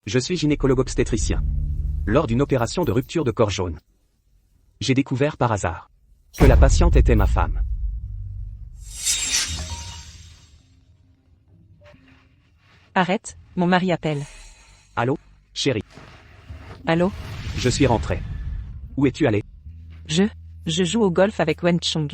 Je suis gynécologue-obstétricien. Lors d'une opération de rupture de corps jaune, j'ai découvert par hasard que la patiente était ma femme. Arrête, mon mari appelle. Allô, chérie, Allô? je suis rentré. Où es-tu allé? Je joue au golf avec Wen Chung.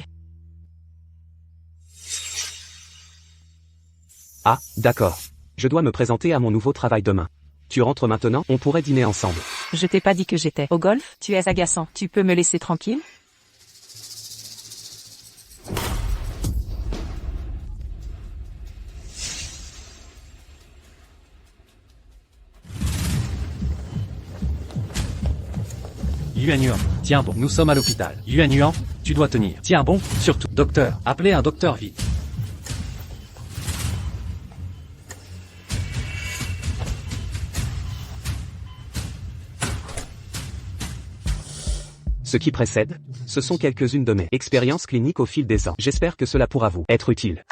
Ah, d'accord. Je dois me présenter à mon nouveau travail demain. Tu rentres maintenant? On pourrait dîner ensemble. Je t'ai pas dit que j'étais au golf, tu es agaçant. Tu peux me laisser tranquille? Yuan Yuan, tiens bon, nous sommes à l'hôpital. Yuan Yuan, tu dois tenir. Tiens bon, surtout. Docteur, appelez un docteur vite. Ce qui précède, ce sont quelques-unes de mes expériences cliniques au fil des ans. J'espère que cela pourra vous être utile.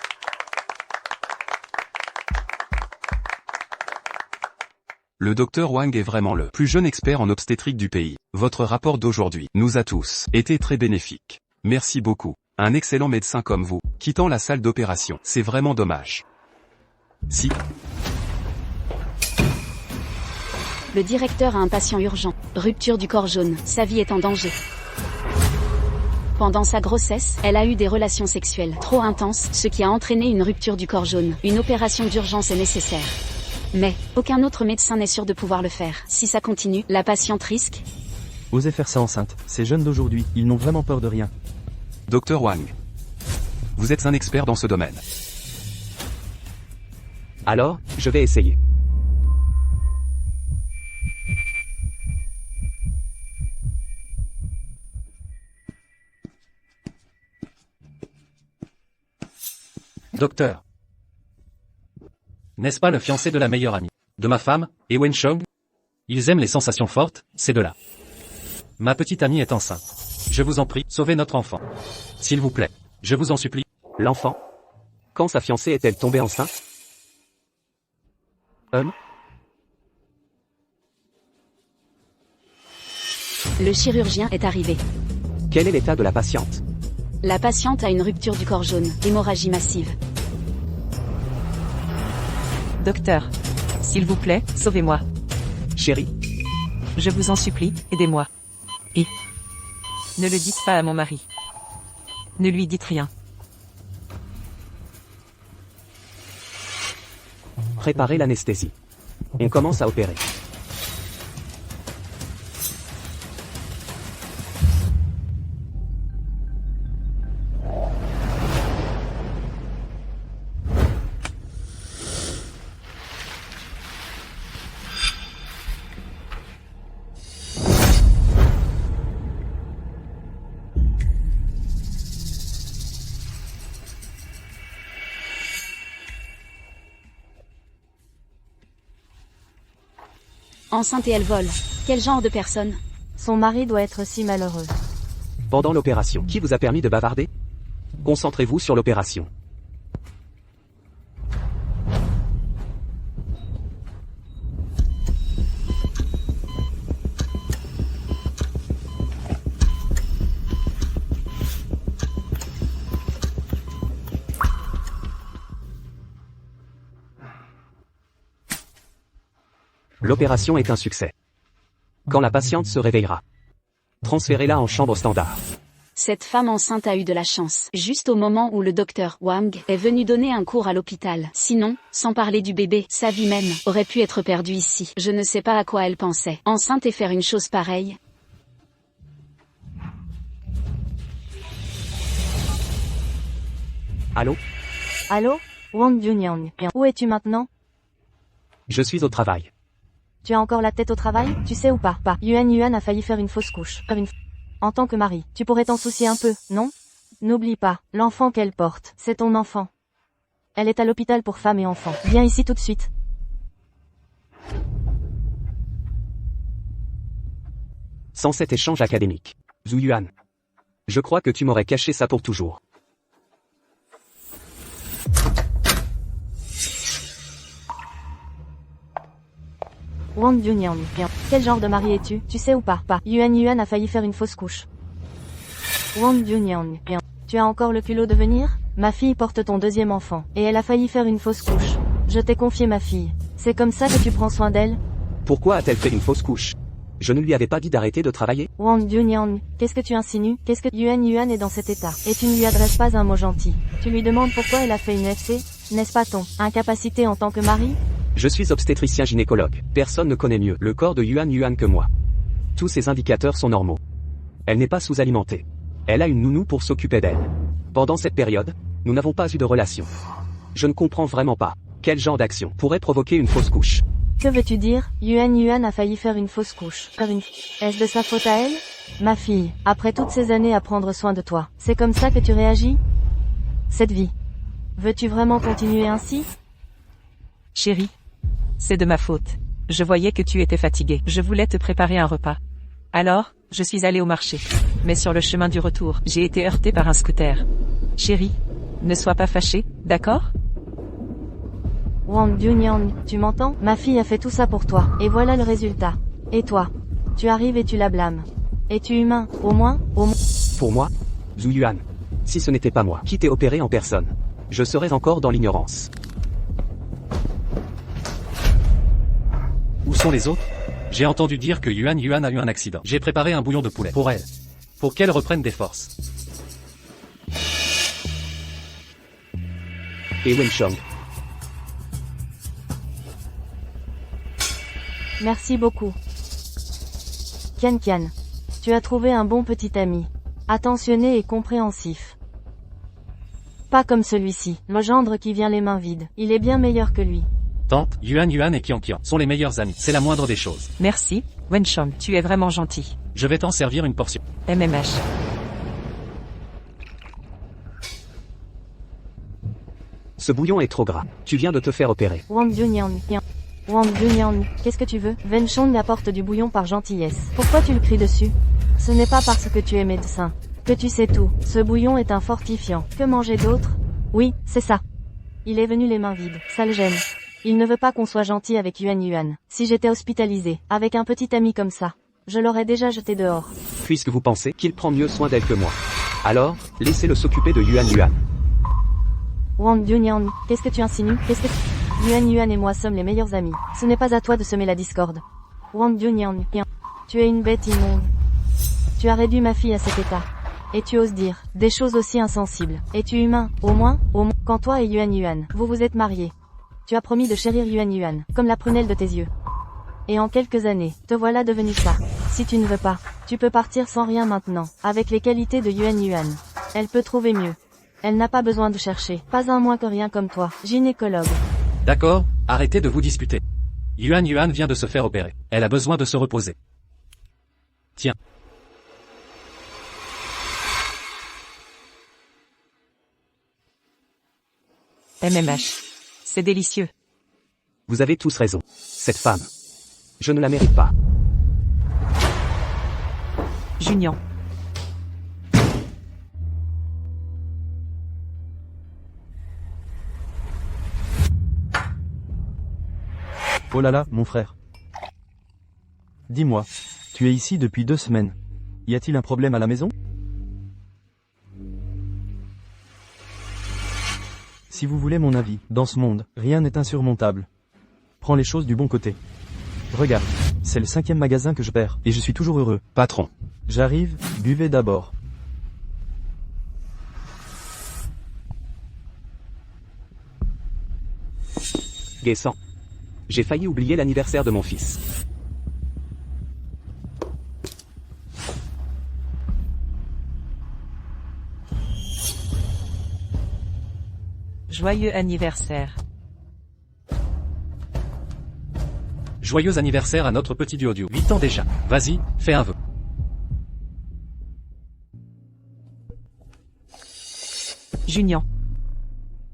Le docteur Wang est vraiment le plus jeune expert en obstétrique du pays. Votre rapport d'aujourd'hui nous a tous été très bénéfique. Merci beaucoup. Un excellent médecin comme vous, quittant la salle d'opération, c'est vraiment dommage. Si. Le directeur a un patient urgent. Rupture du corps jaune. Sa vie est en danger. Pendant sa grossesse, elle a eu des relations sexuelles trop intenses, ce qui a entraîné une rupture du corps jaune. Une opération d'urgence est nécessaire. Mais, aucun autre médecin n'est sûr de pouvoir le faire. Si ça continue, la patiente risque... Osez faire ça enceinte. Ces jeunes d'aujourd'hui, ils n'ont vraiment peur de rien. Docteur Wang, vous êtes un expert dans ce domaine. Alors, je vais essayer. Docteur. N'est-ce pas le fiancé de la meilleure amie de ma femme, et Wen Chong? Ils aiment les sensations fortes, ces deux-là. Ma petite amie est enceinte. Je vous en prie, sauvez notre enfant. S'il vous plaît, je vous en supplie. L'enfant? Quand sa fiancée est-elle tombée enceinte? Le chirurgien est arrivé. Quel est l'état de la patiente? La patiente a une rupture du corps jaune, hémorragie massive. Docteur. S'il vous plaît, sauvez-moi. Chérie, Je vous en supplie, aidez-moi. Et ne le dites pas à mon mari. Ne lui dites rien. préparez l'anesthésie. On commence à opérer. Enceinte et elle vole. Quel genre de personne? Son mari doit être si malheureux. Pendant l'opération, qui vous a permis de bavarder? Concentrez-vous sur l'opération. L'opération est un succès. Quand la patiente se réveillera, transférez-la en chambre standard. Cette femme enceinte a eu de la chance, juste au moment où le docteur Wang est venu donner un cours à l'hôpital. Sinon, sans parler du bébé, sa vie même aurait pu être perdue ici. Je ne sais pas à quoi elle pensait. Enceinte et faire une chose pareille. Allô? Allô? Wang Yunyang. Où es-tu maintenant? Je suis au travail. Tu as encore la tête au travail? Tu sais ou pas? Pas. Yuan a failli faire une fausse couche. En tant que mari, tu pourrais t'en soucier un peu, non? N'oublie pas, l'enfant qu'elle porte, c'est ton enfant. Elle est à l'hôpital pour femmes et enfants. Viens ici tout de suite. Sans cet échange académique, Zhu Yuan, je crois que tu m'aurais caché ça pour toujours. Wang Yunyang. Bien. Quel genre de mari es-tu? Tu sais ou pas? Pas. Yuan a failli faire une fausse couche. Wang Yunyang. Bien. Tu as encore le culot de venir? Ma fille porte ton deuxième enfant, et elle a failli faire une fausse couche. Je t'ai confié ma fille. C'est comme ça que tu prends soin d'elle? Pourquoi a-t-elle fait une fausse couche? Je ne lui avais pas dit d'arrêter de travailler. Wang Yunyang, qu'est-ce que tu insinues? Qu'est-ce que Yuan est dans cet état? Et tu ne lui adresses pas un mot gentil. Tu lui demandes pourquoi elle a fait une FC? N'est-ce pas ton incapacité en tant que mari? Je suis obstétricien gynécologue. Personne ne connaît mieux le corps de Yuan que moi. Tous ces indicateurs sont normaux. Elle n'est pas sous-alimentée. Elle a une nounou pour s'occuper d'elle. Pendant cette période, nous n'avons pas eu de relation. Je ne comprends vraiment pas. Quel genre d'action pourrait provoquer une fausse couche? Que veux-tu dire? Yuan a failli faire une fausse couche. Est-ce de sa faute à elle? Ma fille, après toutes ces années à prendre soin de toi, c'est comme ça que tu réagis? Cette vie. Veux-tu vraiment continuer ainsi? Chérie, c'est de ma faute. Je voyais que tu étais fatiguée. Je voulais te préparer un repas. Alors, je suis allée au marché. Mais sur le chemin du retour, j'ai été heurtée par un scooter. Chérie, ne sois pas fâchée, d'accord? Wang Yunyang, tu m'entends? Ma fille a fait tout ça pour toi, et voilà le résultat. Et toi? Tu arrives et tu la blâmes. Es-tu humain, au moins? Pour moi, Zhu Yuan. Si ce n'était pas moi qui t'ai opéré en personne, je serais encore dans l'ignorance. Où sont les autres? J'ai entendu dire que Yuan a eu un accident. J'ai préparé un bouillon de poulet pour elle. Pour qu'elle reprenne des forces. Et Wenchong. Merci beaucoup. Kian, tu as trouvé un bon petit ami. Attentionné et compréhensif. Pas comme celui-ci, le gendre qui vient les mains vides. Il est bien meilleur que lui. Tante, Yuan et Qian sont les meilleurs amis. C'est la moindre des choses. Merci, Wenchong, tu es vraiment gentil. Je vais t'en servir une portion. MMH. Ce bouillon est trop gras. Tu viens de te faire opérer. Wang Yunyang, qu'est-ce que tu veux? Wenchong apporte du bouillon par gentillesse. Pourquoi tu le cries dessus? Ce n'est pas parce que tu es médecin que tu sais tout. Ce bouillon est un fortifiant. Que manger d'autre? Oui, c'est ça. Il est venu les mains vides. Ça le gêne. Il ne veut pas qu'on soit gentil avec Yuan. Si j'étais hospitalisé, avec un petit ami comme ça, je l'aurais déjà jeté dehors. Puisque vous pensez qu'il prend mieux soin d'elle que moi, alors, laissez-le s'occuper de Yuan. Wang Yunyang, qu'est-ce que tu insinues? Yuan et moi sommes les meilleurs amis. Ce n'est pas à toi de semer la discorde. Wang Yunyang, tu es une bête immonde. Tu as réduit ma fille à cet état. Et tu oses dire des choses aussi insensibles. Es-tu humain? Au moins, quand toi et Yuan, vous vous êtes mariés. Tu as promis de chérir Yuan, comme la prunelle de tes yeux. Et en quelques années, te voilà devenu ça. Si tu ne veux pas, tu peux partir sans rien maintenant, avec les qualités de Yuan. Elle peut trouver mieux. Elle n'a pas besoin de chercher, pas un moins que rien comme toi, gynécologue. D'accord, arrêtez de vous disputer. Yuan vient de se faire opérer. Elle a besoin de se reposer. Tiens. MMH. C'est délicieux. Vous avez tous raison. Cette femme. Je ne la mérite pas. Junian. Oh là là, mon frère. Dis-moi, tu es ici depuis 2 semaines. Y a-t-il un problème à la maison? Si vous voulez mon avis, dans ce monde, rien n'est insurmontable. Prends les choses du bon côté. Regarde, c'est le 5e magasin que je perds, et je suis toujours heureux. Patron. J'arrive, buvez d'abord. Guessant. J'ai failli oublier l'anniversaire de mon fils. Joyeux anniversaire. Joyeux anniversaire à notre petit duo. 8 ans déjà. Vas-y, fais un vœu. Junian.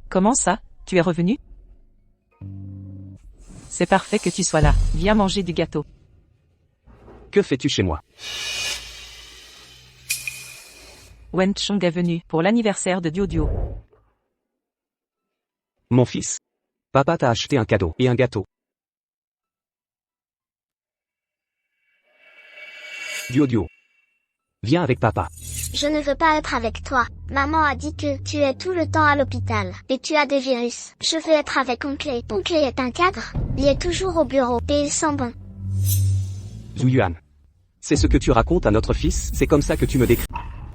Comment ça, tu es revenu? C'est parfait que tu sois là. Viens manger du gâteau. Que fais-tu chez moi? Wenchong est venu pour l'anniversaire de Duo. Mon fils. Papa t'a acheté un cadeau et un gâteau. Duo. Viens avec papa. Je ne veux pas être avec toi. Maman a dit que tu es tout le temps à l'hôpital et tu as des virus. Je veux être avec Oncle. Oncle est un cadre. Il est toujours au bureau et il sent bon. Zuyuan. C'est ce que tu racontes à notre fils, c'est comme ça que tu me décris.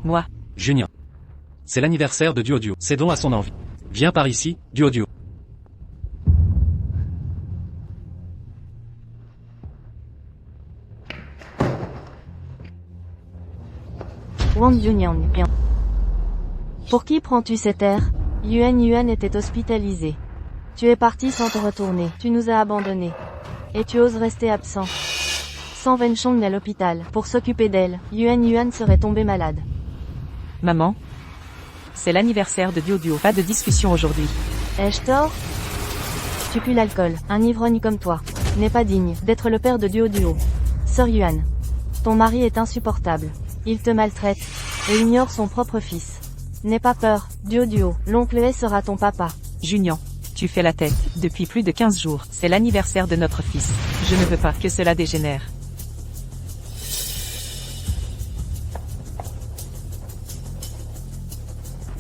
Moi. Junior. C'est l'anniversaire de Duo. Cédons à son envie. Viens par ici, Duo. Wang Yunyang. Bien. Pour qui prends-tu cet air? Yuan était hospitalisé. Tu es parti sans te retourner. Tu nous as abandonnés. Et tu oses rester absent. Sans Wenchong à l'hôpital, pour s'occuper d'elle, Yuan serait tombé malade. Maman. C'est l'anniversaire de Duo. Pas de discussion aujourd'hui. Ai-je tort? Tu pues l'alcool. Un ivrogne comme toi n'est pas digne d'être le père de Duo. Sœur Yuan. Ton mari est insupportable. Il te maltraite et ignore son propre fils. N'aie pas peur, Duo. L'oncle He sera ton papa. Junior. Tu fais la tête. Depuis plus de 15 jours, c'est l'anniversaire de notre fils. Je ne veux pas que cela dégénère.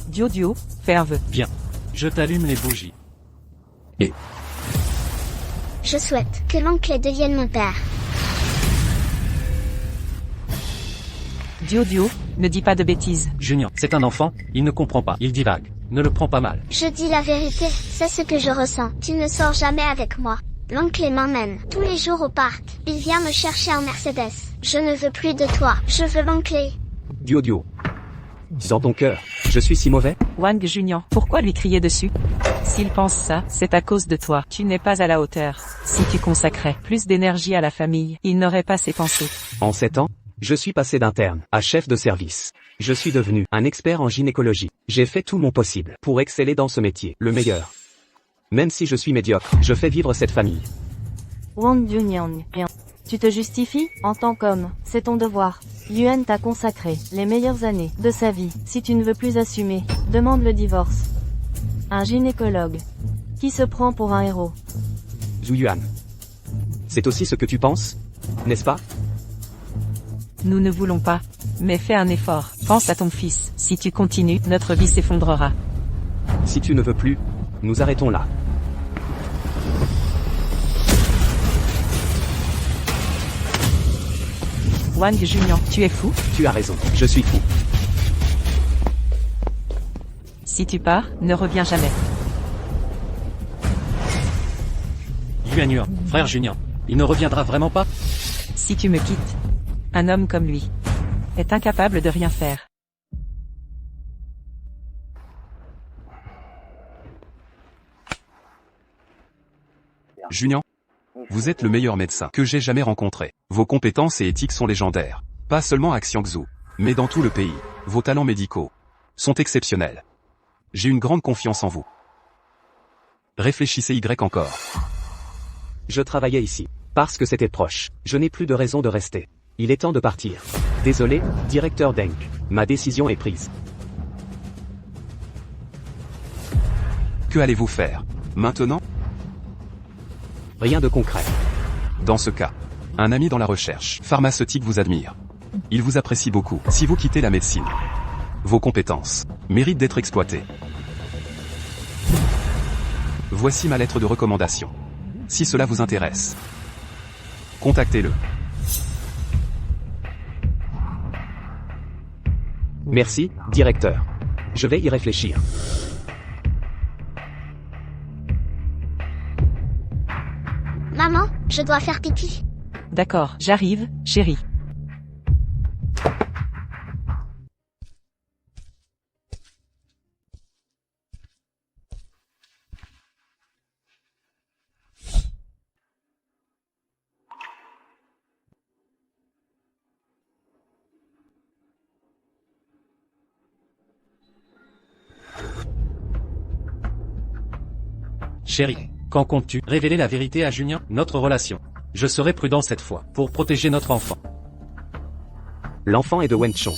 Duo, fais un vœu. Bien. Je t'allume les bougies. Je souhaite que l'oncle devienne mon père. Duo, ne dis pas de bêtises. Junior, c'est un enfant, il ne comprend pas, il divague. Ne le prends pas mal. Je dis la vérité, c'est ce que je ressens. Tu ne sors jamais avec moi. L'oncle m'emmène tous les jours au parc. Il vient me chercher en Mercedes. Je ne veux plus de toi. Je veux l'oncle. Duo. Dans ton cœur, je suis si mauvais? Wang Junior, pourquoi lui crier dessus? S'il pense ça, c'est à cause de toi. Tu n'es pas à la hauteur. Si tu consacrais plus d'énergie à la famille, il n'aurait pas ces pensées. En 7 ans, je suis passé d'interne à chef de service. Je suis devenu un expert en gynécologie. J'ai fait tout mon possible pour exceller dans ce métier, le meilleur. Même si je suis médiocre, je fais vivre cette famille. Wang Yunyang. Bien. Tu te justifies, en tant qu'homme, c'est ton devoir. Yuan t'a consacré les meilleures années de sa vie. Si tu ne veux plus assumer, demande le divorce. Un gynécologue. Qui se prend pour un héros? Zuyuan. C'est aussi ce que tu penses? N'est-ce pas? Nous ne voulons pas. Mais fais un effort. Pense à ton fils. Si tu continues, notre vie s'effondrera. Si tu ne veux plus, nous arrêtons là. Wang Junior, tu es fou? Tu as raison, je suis fou. Si tu pars, ne reviens jamais. Yuan, frère Junior, il ne reviendra vraiment pas? Si tu me quittes, un homme comme lui est incapable de rien faire. Junior, vous êtes le meilleur médecin que j'ai jamais rencontré. Vos compétences et éthiques sont légendaires. Pas seulement à Xiangzhou, mais dans tout le pays. Vos talents médicaux sont exceptionnels. J'ai une grande confiance en vous. Réfléchissez encore. Je travaillais ici, parce que c'était proche. Je n'ai plus de raison de rester. Il est temps de partir. Désolé, directeur Deng. Ma décision est prise. Que allez-vous faire maintenant? Rien de concret. Dans ce cas, un ami dans la recherche pharmaceutique vous admire. Il vous apprécie beaucoup. Si vous quittez la médecine, vos compétences méritent d'être exploitées. Voici ma lettre de recommandation. Si cela vous intéresse, contactez-le. Merci, directeur. Je vais y réfléchir. Maman, je dois faire pipi. D'accord, j'arrive, chérie. Chérie, quand comptes-tu révéler la vérité à Junior, notre relation? Je serai prudent cette fois, pour protéger notre enfant. L'enfant est de Wenchong.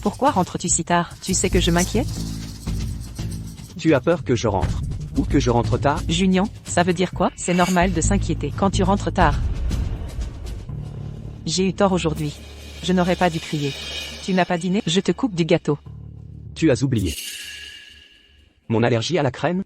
Pourquoi rentres-tu si tard? Tu sais que je m'inquiète? Tu as peur que je rentre. Ou que je rentre tard? Junion, ça veut dire quoi? C'est normal de s'inquiéter quand tu rentres tard. J'ai eu tort aujourd'hui. Je n'aurais pas dû crier. Tu n'as pas dîné? Je te coupe du gâteau. Tu as oublié. Mon allergie à la crème?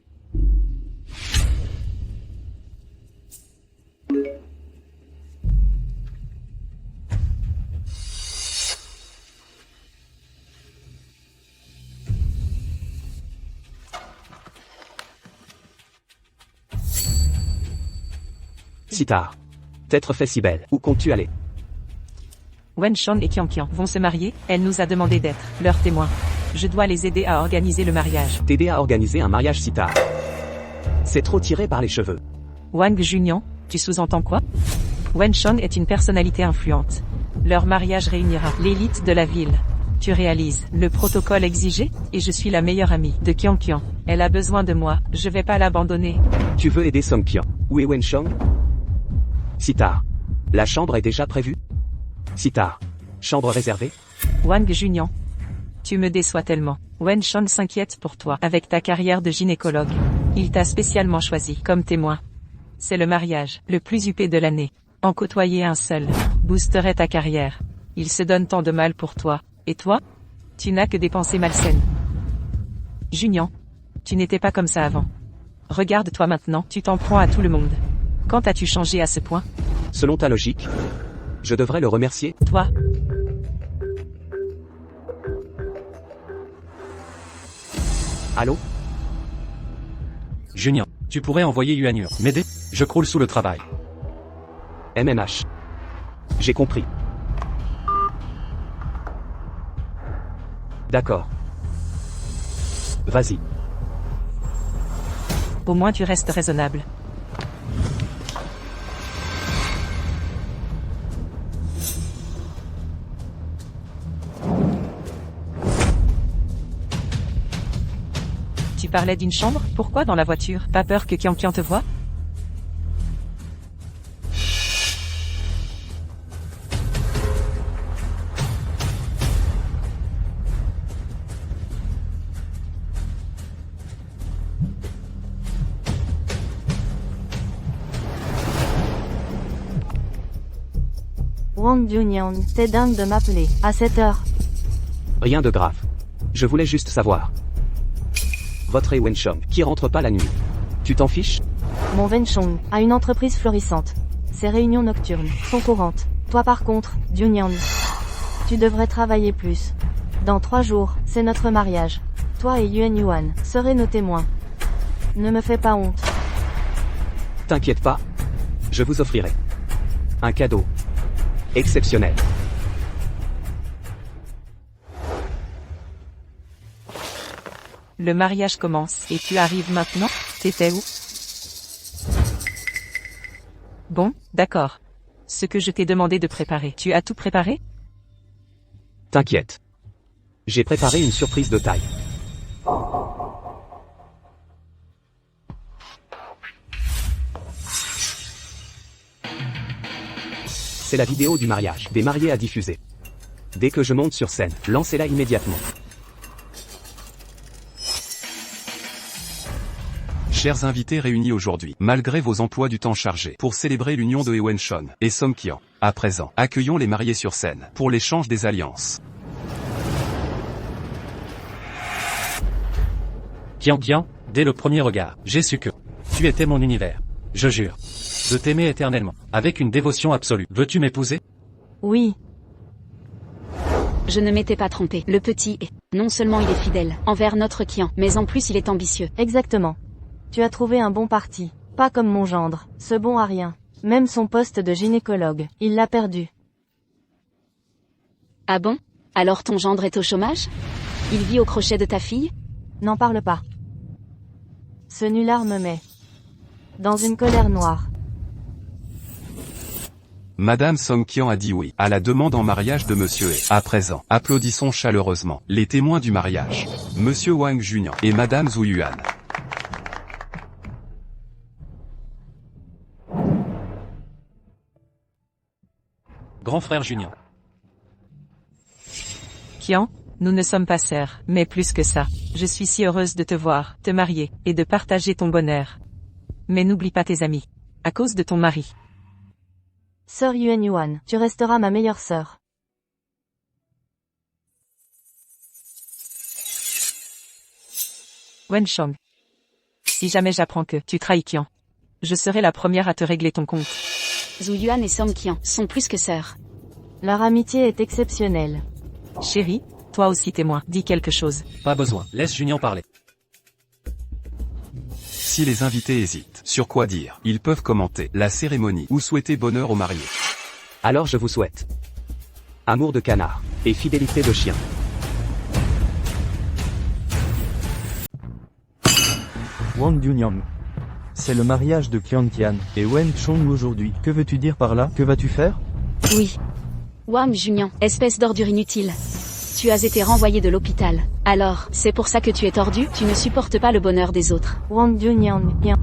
Si tard. T'être fait si belle. Où comptes-tu aller? Wenshong et Qianqian vont se marier, elle nous a demandé d'être leurs témoins. Je dois les aider à organiser le mariage. T'aider à organiser un mariage si tard. C'est trop tiré par les cheveux. Wang Junian, tu sous-entends quoi? Wenshong est une personnalité influente. Leur mariage réunira l'élite de la ville. Tu réalises le protocole exigé, et je suis la meilleure amie de Qianqian. Elle a besoin de moi, je vais pas l'abandonner. Tu veux aider Songqian. Où est Wenshong? Si tard. La chambre est déjà prévue? Si tard. Chambre réservée? Wang Junian. Tu me déçois tellement. Wenshong s'inquiète pour toi avec ta carrière de gynécologue. Il t'a spécialement choisi comme témoin. C'est le mariage le plus huppé de l'année. En côtoyer un seul boosterait ta carrière. Il se donne tant de mal pour toi. Et toi? Tu n'as que des pensées malsaines. Junian. Tu n'étais pas comme ça avant. Regarde-toi maintenant, tu t'en prends à tout le monde. Quand as-tu changé à ce point? Selon ta logique, je devrais le remercier. Toi. Allô? Junior, tu pourrais envoyer Yuan m'aider? Je croule sous le travail. MMH. J'ai compris. D'accord. Vas-y. Au moins tu restes raisonnable. Tu parlais d'une chambre? Pourquoi dans la voiture? Pas peur que Qianqian te voie? Wang Junian, t'es dingue de m'appeler. À cette heure. Rien de grave. Je voulais juste savoir. Votre est Wenshong, qui rentre pas la nuit. Tu t'en fiches? Mon Wenshong a une entreprise florissante. Ses réunions nocturnes sont courantes. Toi par contre, Junian, tu devrais travailler plus. Dans 3 jours, c'est notre mariage. Toi et Yuan serez nos témoins. Ne me fais pas honte. T'inquiète pas. Je vous offrirai un cadeau exceptionnel. Le mariage commence, et tu arrives maintenant? T'étais où? Bon, d'accord. Ce que je t'ai demandé de préparer. Tu as tout préparé? T'inquiète. J'ai préparé une surprise de taille. C'est la vidéo du mariage des mariés à diffuser. Dès que je monte sur scène, lancez-la immédiatement. Chers invités réunis aujourd'hui, malgré vos emplois du temps chargés, pour célébrer l'union de Wenshong et Songqian, à présent, accueillons les mariés sur scène, pour l'échange des alliances. Qianqian, dès le premier regard, j'ai su que tu étais mon univers. Je jure de t'aimer éternellement, avec une dévotion absolue. Veux-tu m'épouser? Oui. Je ne m'étais pas trompé. Le petit est, non seulement il est fidèle envers notre Qian, mais en plus il est ambitieux. Exactement. Tu as trouvé un bon parti. Pas comme mon gendre. Ce bon à rien. Même son poste de gynécologue, il l'a perdu. Ah bon? Alors ton gendre est au chômage? Il vit au crochet de ta fille? N'en parle pas. Ce nulard me met dans une colère noire. Madame Songqian a dit oui à la demande en mariage de Monsieur et, à présent, applaudissons chaleureusement les témoins du mariage. Monsieur Wang Junian et Madame Zhu Yuan. Grand frère Junior. Qian, Nous ne sommes pas sœurs, mais plus que ça. Je suis si heureuse de te voir, te marier, et de partager ton bonheur. Mais n'oublie pas tes amis. À cause de ton mari. Sœur Yuan Yuan, tu resteras ma meilleure sœur. Wenchong. Si jamais j'apprends que tu trahis Qian, je serai la première à te régler ton compte. Zhu Yuan et Song Qian sont plus que sœurs. Leur amitié est exceptionnelle. Chérie, toi aussi témoin, dis quelque chose. Pas besoin, laisse Junior parler. Si les invités hésitent sur quoi dire, ils peuvent commenter la cérémonie ou souhaiter bonheur aux mariés. Alors je vous souhaite amour de canard et fidélité de chien. Wang Yunyang. C'est le mariage de Qian Tian et Wen Chong aujourd'hui. Que veux-tu dire par là? Que vas-tu faire? Oui. Wang Junian, espèce d'ordure inutile. Tu as été renvoyé de l'hôpital. Alors, c'est pour ça que tu es tordu? Tu ne supportes pas le bonheur des autres. Wang Yunyang, bien.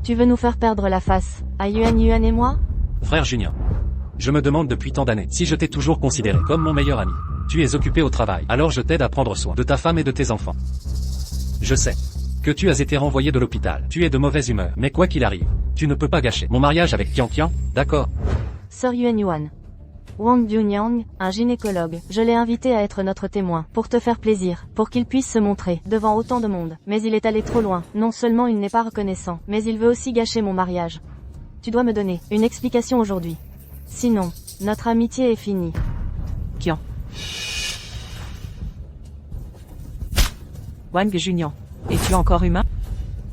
Tu veux nous faire perdre la face, à Yuan Yuan et moi? Frère Junior. Je me demande depuis tant d'années si je t'ai toujours considéré comme mon meilleur ami. Tu es occupé au travail, alors je t'aide à prendre soin de ta femme et de tes enfants. Je sais que tu as été renvoyé de l'hôpital. Tu es de mauvaise humeur, mais quoi qu'il arrive, tu ne peux pas gâcher mon mariage avec Qian Qian, d'accord? Sœur Yuan Yuan. Wang Yunyang, un gynécologue, je l'ai invité à être notre témoin, pour te faire plaisir, pour qu'il puisse se montrer, devant autant de monde. Mais il est allé trop loin, non seulement il n'est pas reconnaissant, mais il veut aussi gâcher mon mariage. Tu dois me donner une explication aujourd'hui. Sinon, notre amitié est finie. Qian. Wang Junior. Es-tu encore humain?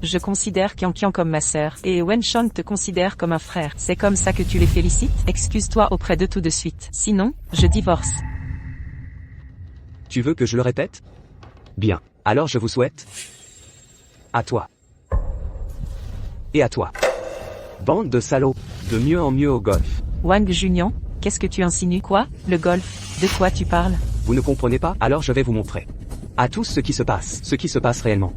Je considère Qian Qian comme ma sœur, et Wenchong te considère comme un frère. C'est comme ça que tu les félicites? Excuse-toi auprès de tout de suite. Sinon, je divorce. Tu veux que je le répète? Bien. Alors je vous souhaite à toi. Et à toi. Bande de salauds. De mieux en mieux au golf. Wang Junior, qu'est-ce que tu insinues? Quoi? Le golf? De quoi tu parles? Vous ne comprenez pas? Alors je vais vous montrer. À tous ce qui se passe réellement.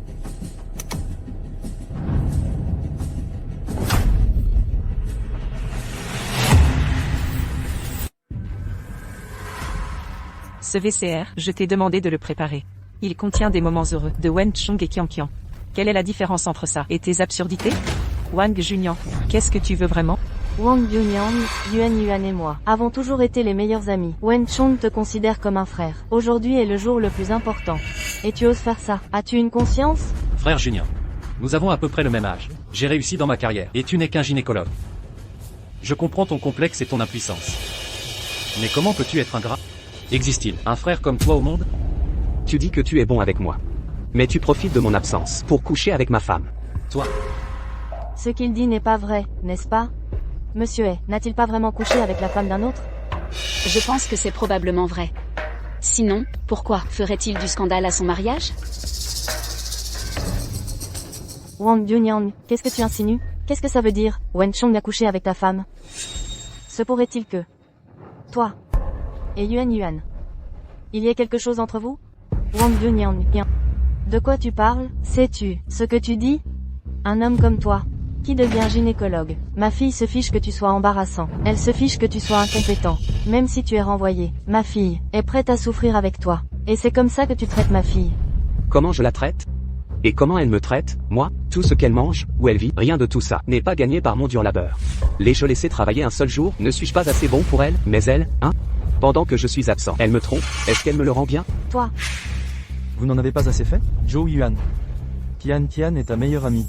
Ce VCR, je t'ai demandé de le préparer. Il contient des moments heureux de Wenchong et Qian Qian. Quelle est la différence entre ça et tes absurdités? Wang Junior, qu'est-ce que tu veux vraiment? Wang Yunyang, Yuan Yuan et moi avons toujours été les meilleurs amis. Wenchong te considère comme un frère. Aujourd'hui est le jour le plus important. Et tu oses faire ça? As-tu une conscience? Frère Junior. Nous avons à peu près le même âge. J'ai réussi dans ma carrière, et tu n'es qu'un gynécologue. Je comprends ton complexe et ton impuissance. Mais comment peux-tu être ingrat? Existe-t-il un frère comme toi au monde? Tu dis que tu es bon avec moi. Mais tu profites de mon absence pour coucher avec ma femme. Toi. Ce qu'il dit n'est pas vrai, n'est-ce pas? Monsieur Hay, n'a-t-il pas vraiment couché avec la femme d'un autre? Je pense que c'est probablement vrai. Sinon, pourquoi ferait-il du scandale à son mariage? Wang Yunyang, qu'est-ce que tu insinues? Qu'est-ce que ça veut dire? Wenchong a couché avec ta femme? Se pourrait-il que toi et Yuan Yuan, il y a quelque chose entre vous? Wang Yunyang, bien. De quoi tu parles? Sais-tu ce que tu dis? Un homme comme toi, qui devient gynécologue. Ma fille se fiche que tu sois embarrassant. Elle se fiche que tu sois incompétent. Même si tu es renvoyé, ma fille est prête à souffrir avec toi. Et c'est comme ça que tu traites ma fille. Comment je la traite? Et comment elle me traite, moi? Tout ce qu'elle mange, où elle vit, rien de tout ça n'est pas gagné par mon dur labeur. L'ai-je laissé travailler un seul jour? Ne suis-je pas assez bon pour elle? Mais elle, hein? Pendant que je suis absent, elle me trompe? Est-ce qu'elle me le rend bien? Toi, Vous n'en avez pas assez fait? Zhou Yuan. Qian Tian est ta meilleure amie.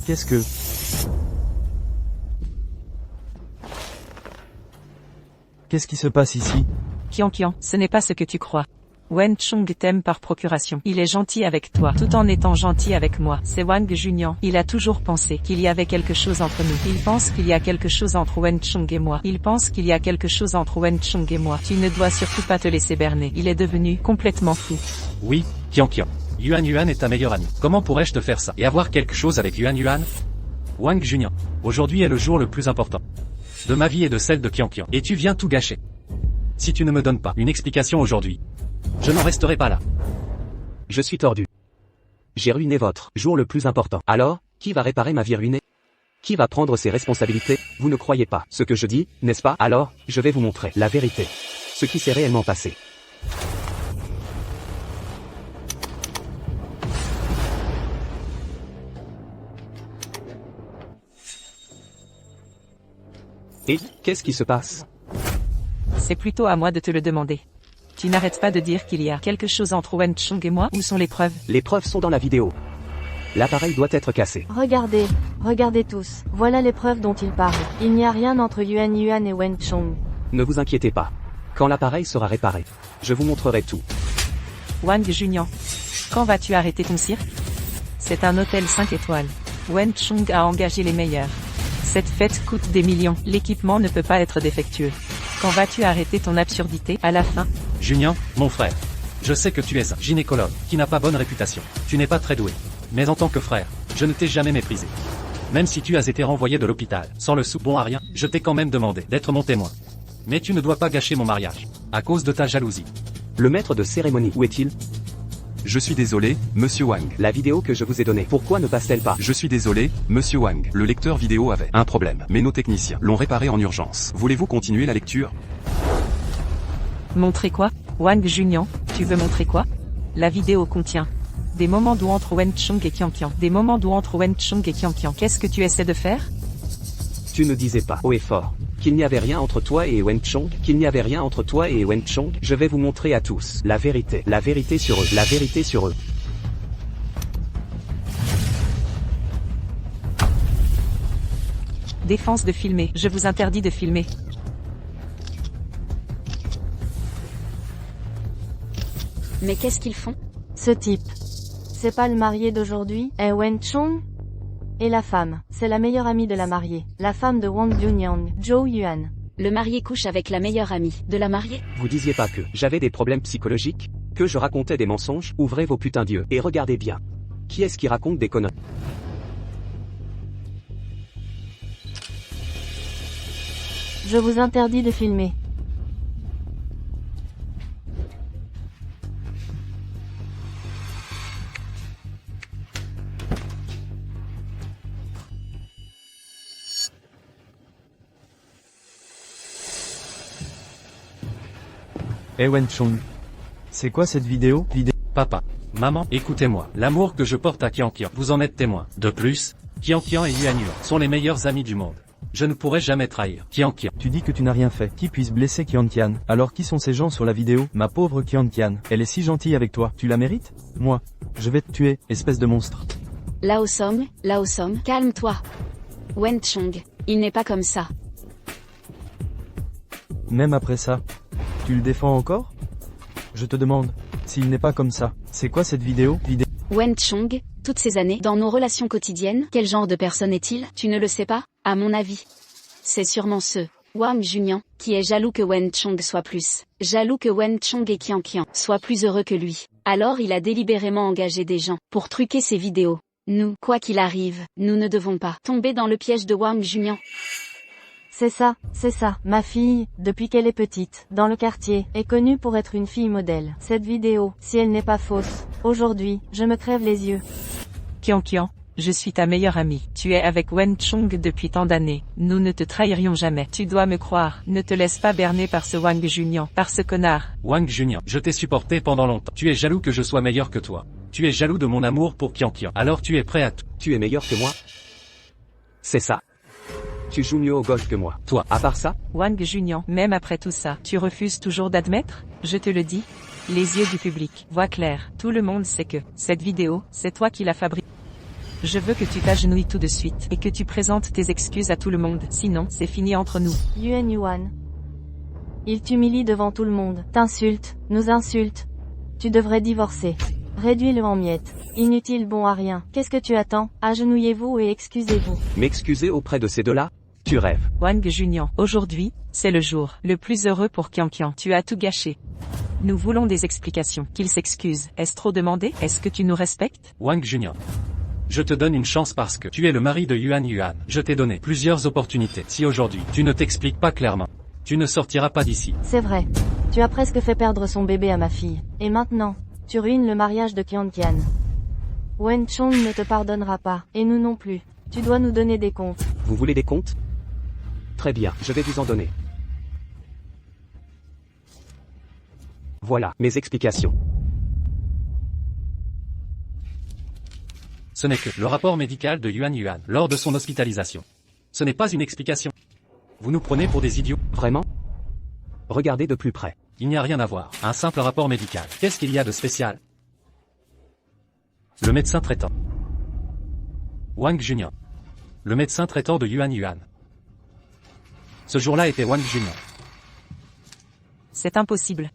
Qu'est-ce qui se passe ici? Qian Qian, ce n'est pas ce que tu crois. Wenchong t'aime par procuration. Il est gentil avec toi, tout en étant gentil avec moi. C'est Wang Junior. Il a toujours pensé qu'il y avait quelque chose entre nous. Il pense qu'il y a quelque chose entre Wenchong et moi. Il pense qu'il y a quelque chose entre Wenchong et moi. Tu ne dois surtout pas te laisser berner. Il est devenu complètement fou. Oui, Qian Qian. Yuan Yuan est ta meilleure amie. Comment pourrais-je te faire ça et avoir quelque chose avec Yuan Yuan? Wang Junior. Aujourd'hui est le jour le plus important de ma vie et de celle de Qian Qian. Et tu viens tout gâcher. Si tu ne me donnes pas une explication aujourd'hui, je n'en resterai pas là. Je suis tordu. J'ai ruiné votre jour le plus important. Alors, qui va réparer ma vie ruinée? Qui va prendre ses responsabilités? Vous ne croyez pas ce que je dis, n'est-ce pas? Alors, je vais vous montrer la vérité. Ce qui s'est réellement passé. Et, qu'est-ce qui se passe? C'est plutôt à moi de te le demander. Tu n'arrêtes pas de dire qu'il y a quelque chose entre Wen Chong et moi. Où sont les preuves? Les preuves sont dans la vidéo. L'appareil doit être cassé. Regardez, regardez tous. Voilà les preuves dont il parle. Il n'y a rien entre Yuan Yuan et Wen Chong. Ne vous inquiétez pas. Quand l'appareil sera réparé, je vous montrerai tout. Wang Junian. Quand vas-tu arrêter ton cirque? C'est un hôtel 5 étoiles. Wen Chong a engagé les meilleurs. Cette fête coûte des millions. L'équipement ne peut pas être défectueux. Quand vas-tu arrêter ton absurdité à la fin? Junian, mon frère. Je sais que tu es un gynécologue qui n'a pas bonne réputation. Tu n'es pas très doué. Mais en tant que frère, je ne t'ai jamais méprisé. Même si tu as été renvoyé de l'hôpital, sans le sou bon à rien, je t'ai quand même demandé d'être mon témoin. Mais tu ne dois pas gâcher mon mariage, à cause de ta jalousie. Le maître de cérémonie, où est-il? Je suis désolé, monsieur Wang. La vidéo que je vous ai donnée, pourquoi ne passe-t-elle pas? Je suis désolé, monsieur Wang. Le lecteur vidéo avait un problème, mais nos techniciens l'ont réparé en urgence. Voulez-vous continuer la lecture? Montrer quoi? Wang Junian, tu veux montrer quoi? La vidéo contient des moments doux entre Wen Chong et Qian Qian. Des moments doux entre Wen Chong et Qian Qian. Qu'est-ce que tu essaies de faire? Tu ne disais pas, haut et fort, qu'il n'y avait rien entre toi et Wen Chong, qu'il n'y avait rien entre toi et Wen Chong. Je vais vous montrer à tous la vérité sur eux, la vérité sur eux. Défense de filmer. Je vous interdis de filmer. Mais qu'est-ce qu'ils font? Ce type. C'est pas le marié d'aujourd'hui, est Wen Chong? Et la femme, c'est la meilleure amie de la mariée, la femme de Wang Junyang, Zhou Yuan. Le marié couche avec la meilleure amie de la mariée? Vous disiez pas que j'avais des problèmes psychologiques? Que je racontais des mensonges? Ouvrez vos putains d'yeux et regardez bien. Qui est-ce qui raconte des conneries? Je vous interdis de filmer. Eh Wen Chong. C'est quoi cette vidéo? Papa, maman, écoutez-moi. L'amour que je porte à Qian Qian, vous en êtes témoin. De plus, Qian Qian et Yuan Yuan sont les meilleurs amis du monde. Je ne pourrai jamais trahir Qian Qian. Tu dis que tu n'as rien fait qui puisse blesser Qian Qian. Alors qui sont ces gens sur la vidéo? Ma pauvre Qian Qian, elle est si gentille avec toi. Tu la mérites? Moi, je vais te tuer, espèce de monstre. Lao Song, calme-toi. Wen Chong, il n'est pas comme ça. Même après ça, tu le défends encore? Je te demande, s'il n'est pas comme ça, c'est quoi cette vidéo? Wen Chong, toutes ces années, dans nos relations quotidiennes, quel genre de personne est-il? Tu ne le sais pas? À mon avis, c'est sûrement ce Wang Junian, qui est jaloux que Wen Chong soit plus. Jaloux que Wen Chong et Qian Qian soient plus heureux que lui. Alors il a délibérément engagé des gens pour truquer ses vidéos. Nous, quoi qu'il arrive, nous ne devons pas tomber dans le piège de Wang Junian. C'est ça. Ma fille, depuis qu'elle est petite, dans le quartier, est connue pour être une fille modèle. Cette vidéo, si elle n'est pas fausse, aujourd'hui, je me crève les yeux. Qian Qian, je suis ta meilleure amie. Tu es avec Wen Chong depuis tant d'années. Nous ne te trahirions jamais. Tu dois me croire. Ne te laisse pas berner par ce Wang Junian, par ce connard. Wang Junian, je t'ai supporté pendant longtemps. Tu es jaloux que je sois meilleur que toi. Tu es jaloux de mon amour pour Qian Qian. Alors tu es prêt à tout. Tu es meilleur que moi? C'est ça. Tu joues mieux au golf que moi. Toi, à part ça? Wang Junian, même après tout ça, tu refuses toujours d'admettre? Je te le dis. Les yeux du public voient clair. Tout le monde sait que cette vidéo, c'est toi qui l'as fabriquée. Je veux que tu t'agenouilles tout de suite et que tu présentes tes excuses à tout le monde. Sinon, c'est fini entre nous. Yuan Yuan. Il t'humilie devant tout le monde, t'insulte, nous insulte. Tu devrais divorcer. Réduis-le en miettes. Inutile bon à rien. Qu'est-ce que tu attends? Agenouillez-vous et excusez-vous. M'excuser auprès de ces deux-là? Tu rêves. Wang Junian, aujourd'hui, c'est le jour le plus heureux pour Qian Qian. Tu as tout gâché. Nous voulons des explications. Qu'il s'excuse. Est-ce trop demandé? Est-ce que tu nous respectes? Wang Junian. Je te donne une chance parce que tu es le mari de Yuan Yuan. Je t'ai donné plusieurs opportunités. Si aujourd'hui, tu ne t'expliques pas clairement, tu ne sortiras pas d'ici. C'est vrai. Tu as presque fait perdre son bébé à ma fille. Et maintenant, tu ruines le mariage de Qian Qian. Wen Chong ne te pardonnera pas, et nous non plus. Tu dois nous donner des comptes. Vous voulez des comptes? Très bien, je vais vous en donner. Voilà, mes explications. Ce n'est que le rapport médical de Yuan Yuan lors de son hospitalisation. Ce n'est pas une explication. Vous nous prenez pour des idiots. Vraiment? Regardez de plus près. Il n'y a rien à voir. Un simple rapport médical. Qu'est-ce qu'il y a de spécial? Le médecin traitant. Wang Junior. Le médecin traitant de Yuan Yuan. Ce jour-là était Wang Junior. C'est impossible.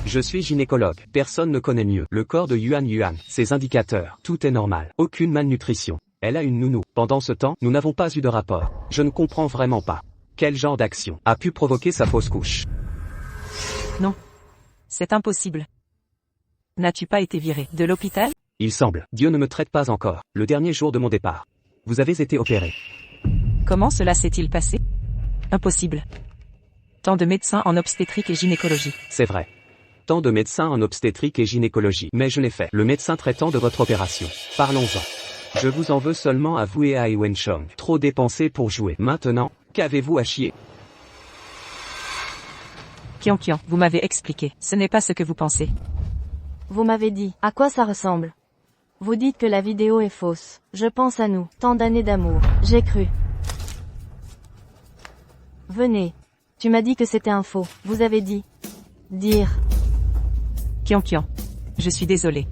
Je suis gynécologue. Personne ne connaît mieux le corps de Yuan Yuan, ses indicateurs. Tout est normal. Aucune malnutrition. Elle a une nounou. Pendant ce temps, nous n'avons pas eu de rapport. Je ne comprends vraiment pas. Quel genre d'action a pu provoquer sa fausse couche? Non. C'est impossible. N'as-tu pas été viré de l'hôpital? Il semble. Dieu ne me traite pas encore. Le dernier jour de mon départ. Vous avez été opéré. Comment cela s'est-il passé? Impossible. Tant de médecins en obstétrique et gynécologie. C'est vrai. Tant de médecins en obstétrique et gynécologie. Mais je l'ai fait. Le médecin traitant de votre opération. Parlons-en. Je vous en veux seulement à vous et à Wenchong. Trop dépensé pour jouer. Maintenant, qu'avez-vous à chier? Kian, vous m'avez expliqué. Ce n'est pas ce que vous pensez. Vous m'avez dit, à quoi ça ressemble? Vous dites que la vidéo est fausse. Je pense à nous, tant d'années d'amour. J'ai cru. Venez. Tu m'as dit que c'était un faux. Vous avez dit. Dire. Kian, je suis désolé.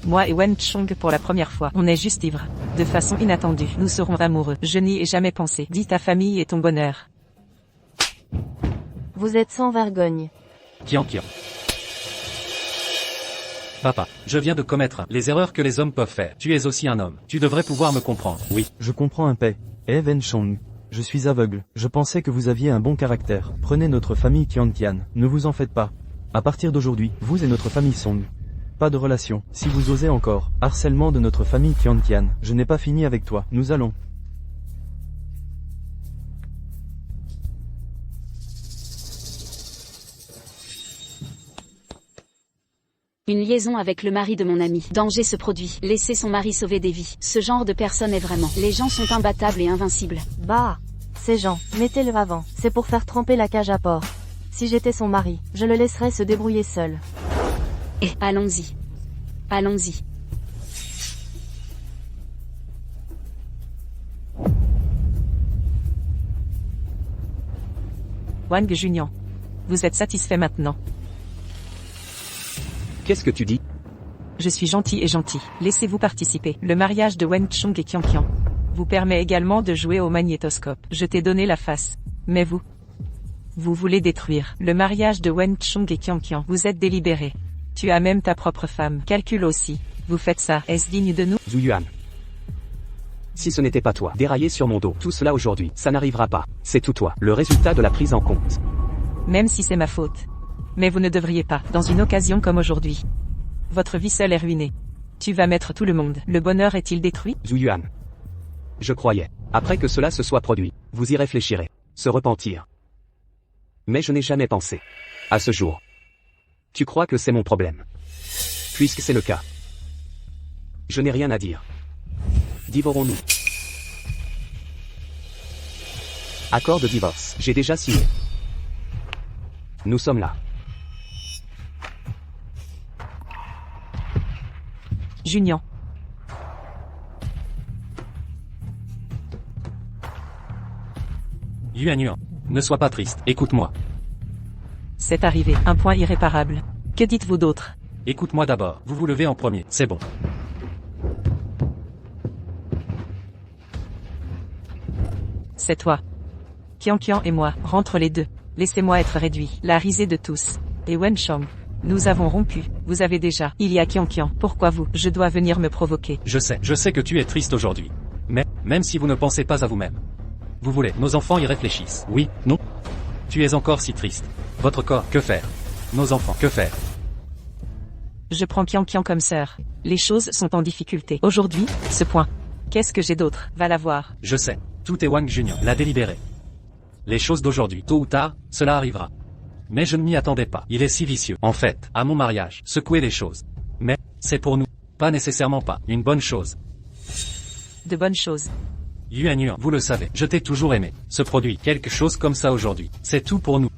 Moi et Wenchong pour la première fois, on est juste ivres. De façon inattendue, nous serons amoureux. Je n'y ai jamais pensé. Dis ta famille et ton bonheur. Vous êtes sans vergogne. Kian. Papa, je viens de commettre les erreurs que les hommes peuvent faire. Tu es aussi un homme. Tu devrais pouvoir me comprendre. Oui. Je comprends un peu. Wenchong. Je suis aveugle. Je pensais que vous aviez un bon caractère. Prenez notre famille Qiantian. Ne vous en faites pas. À partir d'aujourd'hui, vous et notre famille Song. Pas de relation. Si vous osez encore. Harcèlement de notre famille Qiantian. Je n'ai pas fini avec toi. Nous allons. Une liaison avec le mari de mon ami. Danger se produit. Laisser son mari sauver des vies. Ce genre de personne est vraiment. Les gens sont imbattables et invincibles. Bah. Ces gens, mettez-le avant. C'est pour faire tremper la cage à porc. Si j'étais son mari, je le laisserais se débrouiller seul. Allons-y. Allons-y. Wang Junior. Vous êtes satisfait maintenant? Qu'est-ce que tu dis? Je suis gentil et gentil. Laissez-vous participer. Le mariage de Wenchong et Kian vous permet également de jouer au magnétoscope. Je t'ai donné la face. Mais vous voulez détruire le mariage de Wenchong et Kian. Vous êtes délibéré. Tu as même ta propre femme. Calcule aussi. Vous faites ça. Est-ce digne de nous? Zhu Yuan. Si ce n'était pas toi, déraillé sur mon dos, tout cela aujourd'hui, ça n'arrivera pas. C'est tout toi, le résultat de la prise en compte. Même si c'est ma faute. Mais vous ne devriez pas, dans une occasion comme aujourd'hui. Votre vie seule est ruinée. Tu vas mettre tout le monde. Le bonheur est-il détruit? Zhu Yuan. Je croyais. Après que cela se soit produit, vous y réfléchirez. Se repentir. Mais je n'ai jamais pensé. À ce jour. Tu crois que c'est mon problème? Puisque c'est le cas. Je n'ai rien à dire. Divorons-nous. Accord de divorce. J'ai déjà signé. Nous sommes là. Junior. Yuan, ne sois pas triste. Écoute-moi. C'est arrivé. Un point irréparable. Que dites-vous d'autre? Écoute-moi d'abord. Vous vous levez en premier. C'est bon. C'est toi. Kian et moi, rentre les deux. Laissez-moi être réduit. La risée de tous. Et Wenchong. Nous avons rompu. Vous avez déjà. Il y a Kian. Pourquoi vous? Je dois venir me provoquer. Je sais que tu es triste aujourd'hui. Mais, même si vous ne pensez pas à vous-même. Vous voulez, nos enfants y réfléchissent. Oui, non? Tu es encore si triste. Votre corps, que faire? Nos enfants, que faire? Je prends Kian comme sœur. Les choses sont en difficulté. Aujourd'hui, ce point. Qu'est-ce que j'ai d'autre? Va la voir. Je sais. Tout est Wang Junior. L'a délibéré. Les choses d'aujourd'hui, tôt ou tard, cela arrivera. Mais je ne m'y attendais pas. Il est si vicieux. En fait, à mon mariage, secouer les choses. Mais, c'est pour nous. Pas nécessairement pas. Une bonne chose. De bonnes choses. Yuan, vous le savez, je t'ai toujours aimé. Se produit quelque chose comme ça aujourd'hui. C'est tout pour nous.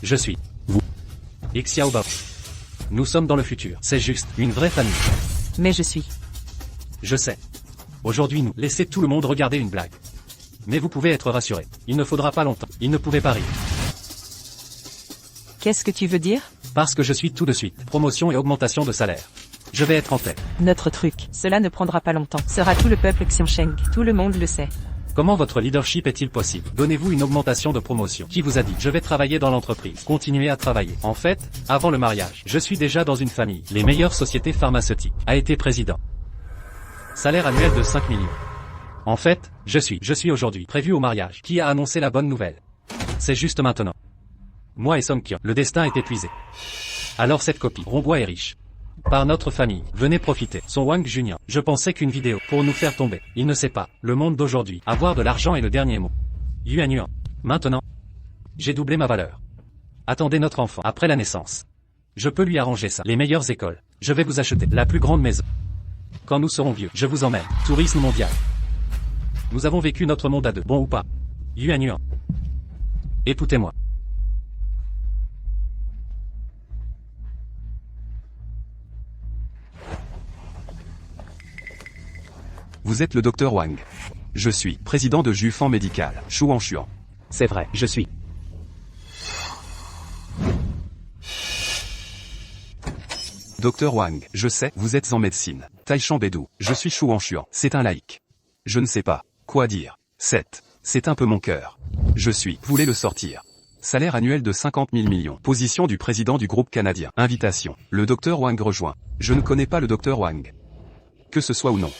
Je suis. Vous. Xiaobao. Nous sommes dans le futur. C'est juste, une vraie famille. Mais je suis. Je sais. Aujourd'hui nous, laissez tout le monde regarder une blague. Mais vous pouvez être rassuré. Il ne faudra pas longtemps. Il ne pouvait pas rire. Qu'est-ce que tu veux dire? Parce que je suis tout de suite. Promotion et augmentation de salaire. Je vais être en tête. Notre truc. Cela ne prendra pas longtemps. Sera tout le peuple Xiansheng. Tout le monde le sait. Comment votre leadership est-il possible? Donnez-vous une augmentation de promotion. Qui vous a dit? Je vais travailler dans l'entreprise. Continuez à travailler. En fait, avant le mariage, je suis déjà dans une famille. Les meilleures sociétés pharmaceutiques. A été président. Salaire annuel de 5 millions. En fait, je suis aujourd'hui prévu au mariage. Qui a annoncé la bonne nouvelle? C'est juste maintenant. Moi et Song Kyo, le destin est épuisé. Alors cette copie, Rombois est riche. Par notre famille, venez profiter. Son Wang Junior. Je pensais qu'une vidéo, pour nous faire tomber. Il ne sait pas, le monde d'aujourd'hui, avoir de l'argent est le dernier mot. Yuan Yuan. Maintenant, j'ai doublé ma valeur. Attendez notre enfant, après la naissance. Je peux lui arranger ça. Les meilleures écoles. Je vais vous acheter la plus grande maison. Quand nous serons vieux, je vous emmène. Tourisme mondial. Nous avons vécu notre monde à deux. Bon ou pas? Yuan Yuan. Écoutez-moi. Vous êtes le docteur Wang. Je suis président de Jufan Médical, Shuanshuan. C'est vrai, je suis. Docteur Wang, je sais, vous êtes en médecine. Taishan Bedou, je suis Shuanshuan. C'est un laïc. Je ne sais pas quoi dire. C'est un peu mon cœur. Je suis, voulez le sortir. Salaire annuel de 50 000 millions. Position du président du groupe canadien. Invitation. Le docteur Wang rejoint. Je ne connais pas le docteur Wang. Que ce soit ou non.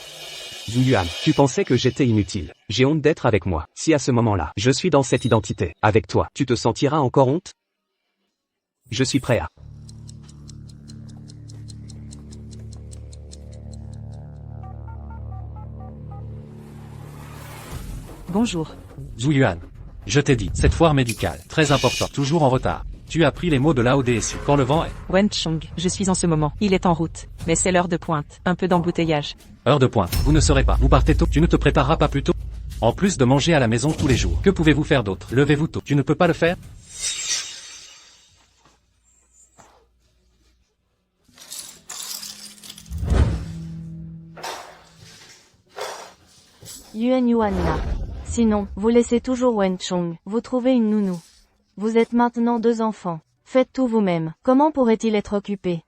Zhu Yuan, tu pensais que j'étais inutile. J'ai honte d'être avec moi. Si à ce moment-là, je suis dans cette identité, avec toi, tu te sentiras encore honte? Je suis prêt à. Bonjour. Zhu Yuan. Je t'ai dit, cette foire médicale, très importante, toujours en retard. Tu as pris les mots de la ODSU. Quand le vent est... Wen Chong, je suis en ce moment. Il est en route. Mais c'est l'heure de pointe. Un peu d'embouteillage. Heure de pointe. Vous ne serez pas. Vous partez tôt. Tu ne te prépareras pas plus tôt. En plus de manger à la maison tous les jours. Que pouvez-vous faire d'autre? Levez-vous tôt. Tu ne peux pas le faire? Yuan Yuan là. Sinon, vous laissez toujours Wen Chong. Vous trouvez une nounou. Vous êtes maintenant 2 enfants. Faites tout vous-même. Comment pourrait-il être occupé?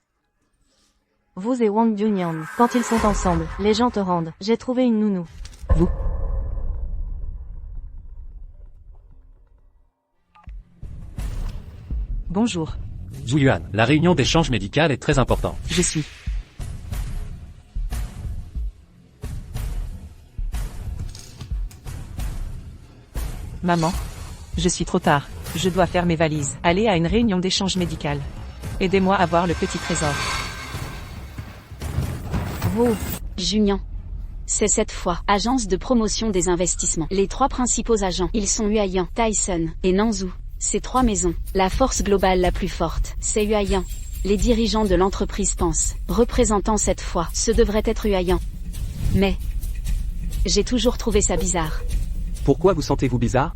Vous et Wang Junian, quand ils sont ensemble, les gens te rendent. J'ai trouvé une nounou. Vous? Bonjour. Zhu Yuan, la réunion d'échange médical est très importante. Je suis. Maman. Je suis trop tard. Je dois faire mes valises. Aller à une réunion d'échange médical. Aidez-moi à voir le petit trésor. Vous. Junian. C'est cette fois, agence de promotion des investissements. Les 3 principaux agents, ils sont Huaiyan, Tyson et Nanzhou. Ces 3 maisons, la force globale la plus forte, c'est Huaiyan. Les dirigeants de l'entreprise pensent, représentant cette fois, ce devrait être Huaiyan. Mais, j'ai toujours trouvé ça bizarre. Pourquoi vous sentez-vous bizarre?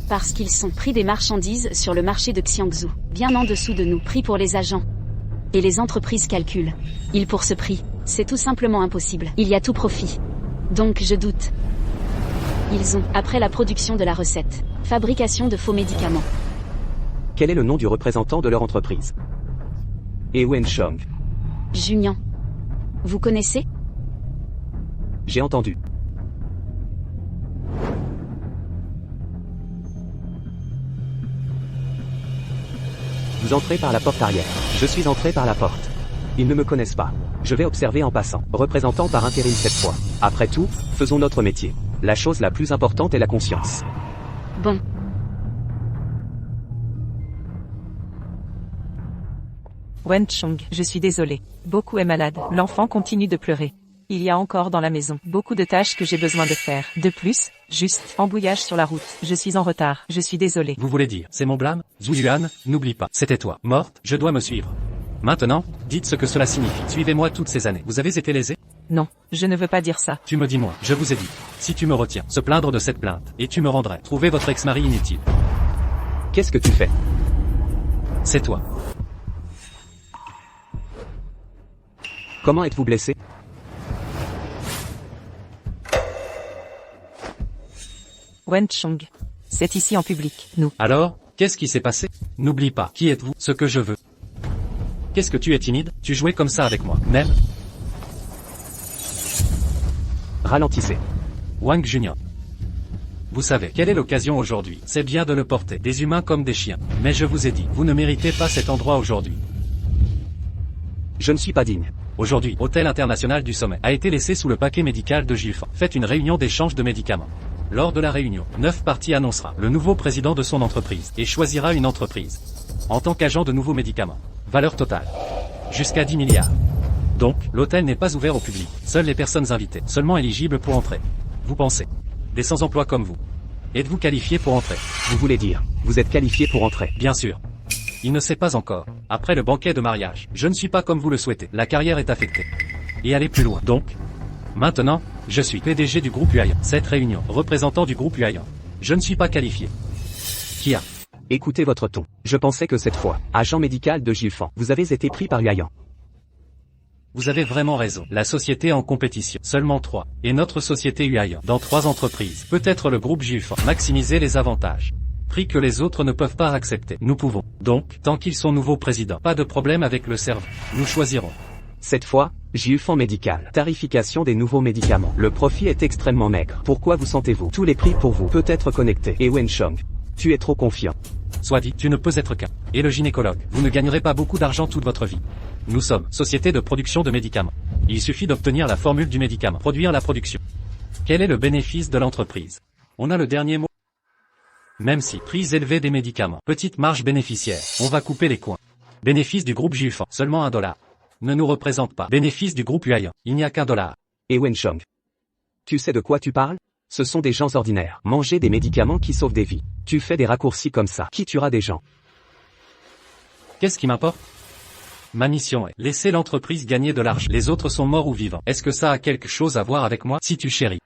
Parce qu'ils sont pris des marchandises sur le marché de Xiangzhou, bien en dessous de nous, prix pour les agents. Et les entreprises calculent. Ils pour ce prix, c'est tout simplement impossible. Il y a tout profit. Donc je doute. Ils ont, après la production de la recette, fabrication de faux médicaments. Quel est le nom du représentant de leur entreprise? Et Wen Chong. Junian. Vous connaissez? J'ai entendu. Vous entrez par la porte arrière. Je suis entré par la porte. Ils ne me connaissent pas. Je vais observer en passant. Représentant par intérim cette fois. Après tout, faisons notre métier. La chose la plus importante est la conscience. Bon. Wen Chong, je suis désolée. Beaucoup est malade. L'enfant continue de pleurer. Il y a encore dans la maison beaucoup de tâches que j'ai besoin de faire. De plus, juste, embouillage sur la route. Je suis en retard. Je suis désolée. Vous voulez dire, c'est mon blâme? Zhu Yuan, n'oublie pas. C'était toi. Morte, je dois me suivre. Maintenant, dites ce que cela signifie. Suivez-moi toutes ces années. Vous avez été lésé? Non, je ne veux pas dire ça. Tu me dis moi, je vous ai dit. Si tu me retiens, se plaindre de cette plainte, et tu me rendrais. Trouver votre ex-mari inutile. Qu'est-ce que tu fais? C'est toi. Comment êtes-vous blessé? Wen Chong. C'est ici en public, nous. Alors, qu'est-ce qui s'est passé? N'oublie pas, qui êtes-vous, ce que je veux. Qu'est-ce que tu es timide? Tu jouais comme ça avec moi, même? Ralentissez. Wang Junior. Vous savez, quelle est l'occasion aujourd'hui? C'est bien de le porter, des humains comme des chiens. Mais je vous ai dit, vous ne méritez pas cet endroit aujourd'hui. Je ne suis pas digne. Aujourd'hui, Hôtel International du Sommet a été laissé sous le paquet médical de Gilfan. Faites une réunion d'échange de médicaments. Lors de la réunion, 9 parties annoncera le nouveau président de son entreprise et choisira une entreprise. En tant qu'agent de nouveaux médicaments. Valeur totale. Jusqu'à 10 milliards. Donc, l'hôtel n'est pas ouvert au public. Seules les personnes invitées, seulement éligibles pour entrer. Vous pensez? Des sans-emploi comme vous. Êtes-vous qualifié pour entrer? Vous voulez dire, vous êtes qualifié pour entrer? Bien sûr. Il ne sait pas encore. Après le banquet de mariage, je ne suis pas comme vous le souhaitez. La carrière est affectée. Et aller plus loin. Donc, maintenant, je suis PDG du groupe Huayan. Cette réunion, représentant du groupe Huayan. Je ne suis pas qualifié. Qui a? Écoutez votre ton. Je pensais que cette fois, agent médical de Gilfan, vous avez été pris par Huayan. Vous avez vraiment raison. La société en compétition. Seulement 3. Et notre société Huayan. Dans 3 entreprises. Peut-être le groupe Gilfan. Maximiser les avantages. Prix que les autres ne peuvent pas accepter. Nous pouvons. Donc, tant qu'ils sont nouveaux présidents, pas de problème avec le cerveau. Nous choisirons. Cette fois, Gilfan Médical. Tarification des nouveaux médicaments. Le profit est extrêmement maigre. Pourquoi vous sentez-vous? Tous les prix pour vous peut être connectés. Et Wen Chong. Tu es trop confiant. Soit dit, tu ne peux être qu'un. Et le gynécologue. Vous ne gagnerez pas beaucoup d'argent toute votre vie. Nous sommes société de production de médicaments. Il suffit d'obtenir la formule du médicament. Produire la production. Quel est le bénéfice de l'entreprise? On a le dernier mot. Même si, prix élevé des médicaments, petite marge bénéficiaire, on va couper les coins. Bénéfice du groupe Gilfan, seulement $1. Ne nous représente pas. Bénéfice du groupe Huayan, il n'y a qu'un $. Et Wen Chong. Tu sais de quoi tu parles? Ce sont des gens ordinaires. Manger des médicaments qui sauvent des vies. Tu fais des raccourcis comme ça. Qui tuera des gens? Qu'est-ce qui m'importe? Ma mission est laisser l'entreprise gagner de l'argent. Les autres sont morts ou vivants. Est-ce que ça a quelque chose à voir avec moi? Si tu chéris.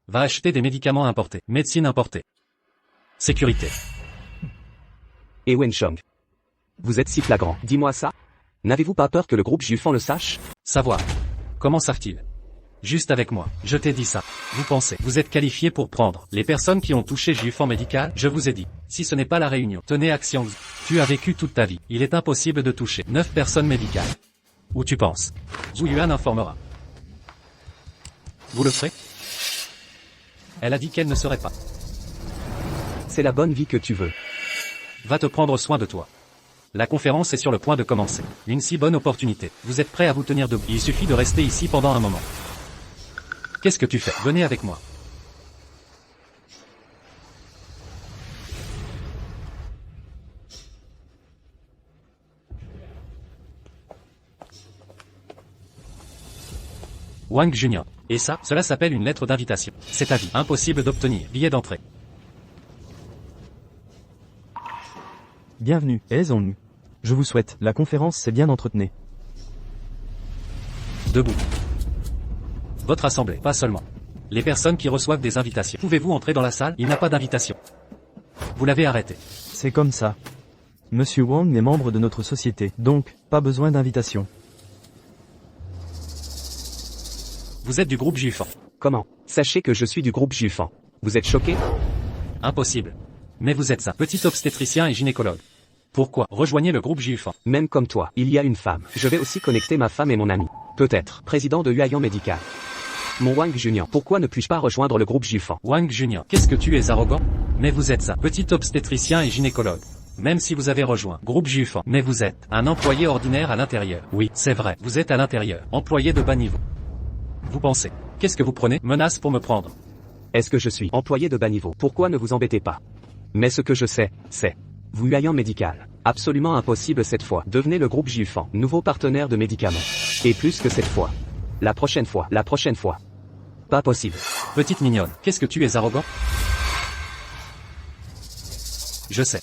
Va acheter des médicaments importés. Médecine importée. Sécurité. Et Wen Chong. Vous êtes si flagrant. Dis-moi ça. N'avez-vous pas peur que le groupe Gilfan le sache? Savoir. Comment savent-ils? Juste avec moi. Je t'ai dit ça. Vous pensez, vous êtes qualifié pour prendre les personnes qui ont touché Gilfan Médical? Je vous ai dit. Si ce n'est pas la réunion, tenez action. Tu as vécu toute ta vie. Il est impossible de toucher 9 personnes médicales. Où tu penses? Zhu Yuan informera. Vous le ferez? Elle a dit qu'elle ne serait pas. C'est la bonne vie que tu veux. Va te prendre soin de toi. La conférence est sur le point de commencer. Une si bonne opportunité. Vous êtes prêts à vous tenir debout? Il suffit de rester ici pendant un moment. Qu'est-ce que tu fais? Venez avec moi. Wang Junior. Et ça, cela s'appelle une lettre d'invitation. C'est à vie. Impossible d'obtenir. Billet d'entrée. Bienvenue, Zong. Je vous souhaite, la conférence s'est bien entretenue. Debout. Votre assemblée, pas seulement. Les personnes qui reçoivent des invitations. Pouvez-vous entrer dans la salle? Il n'a pas d'invitation. Vous l'avez arrêté. C'est comme ça. Monsieur Wang est membre de notre société, donc, pas besoin d'invitation. Vous êtes du groupe Gilfan. Comment? Sachez que je suis du groupe Gilfan. Vous êtes choqué? Impossible. Mais vous êtes un petit obstétricien et gynécologue. Pourquoi? Rejoignez le groupe Gilfan. Même comme toi, il y a une femme. Je vais aussi connecter ma femme et mon ami. Peut-être, président de Huayan Médical. Mon Wang Junior, pourquoi ne puis-je pas rejoindre le groupe Gilfan? Wang Junior, qu'est-ce que tu es arrogant? Mais vous êtes un petit obstétricien et gynécologue. Même si vous avez rejoint groupe Gilfan, mais vous êtes un employé ordinaire à l'intérieur. Oui, c'est vrai, vous êtes à l'intérieur, employé de bas niveau. Vous pensez, qu'est-ce que vous prenez? Menace pour me prendre. Est-ce que je suis employé de bas niveau? Pourquoi ne vous embêtez pas? Mais ce que je sais, c'est... Vous Huayan Médical. Absolument impossible cette fois. Devenez le groupe Gilfan, nouveau partenaire de médicaments. Et plus que cette fois. La prochaine fois. Pas possible. Petite mignonne, qu'est-ce que tu es arrogant? Je sais.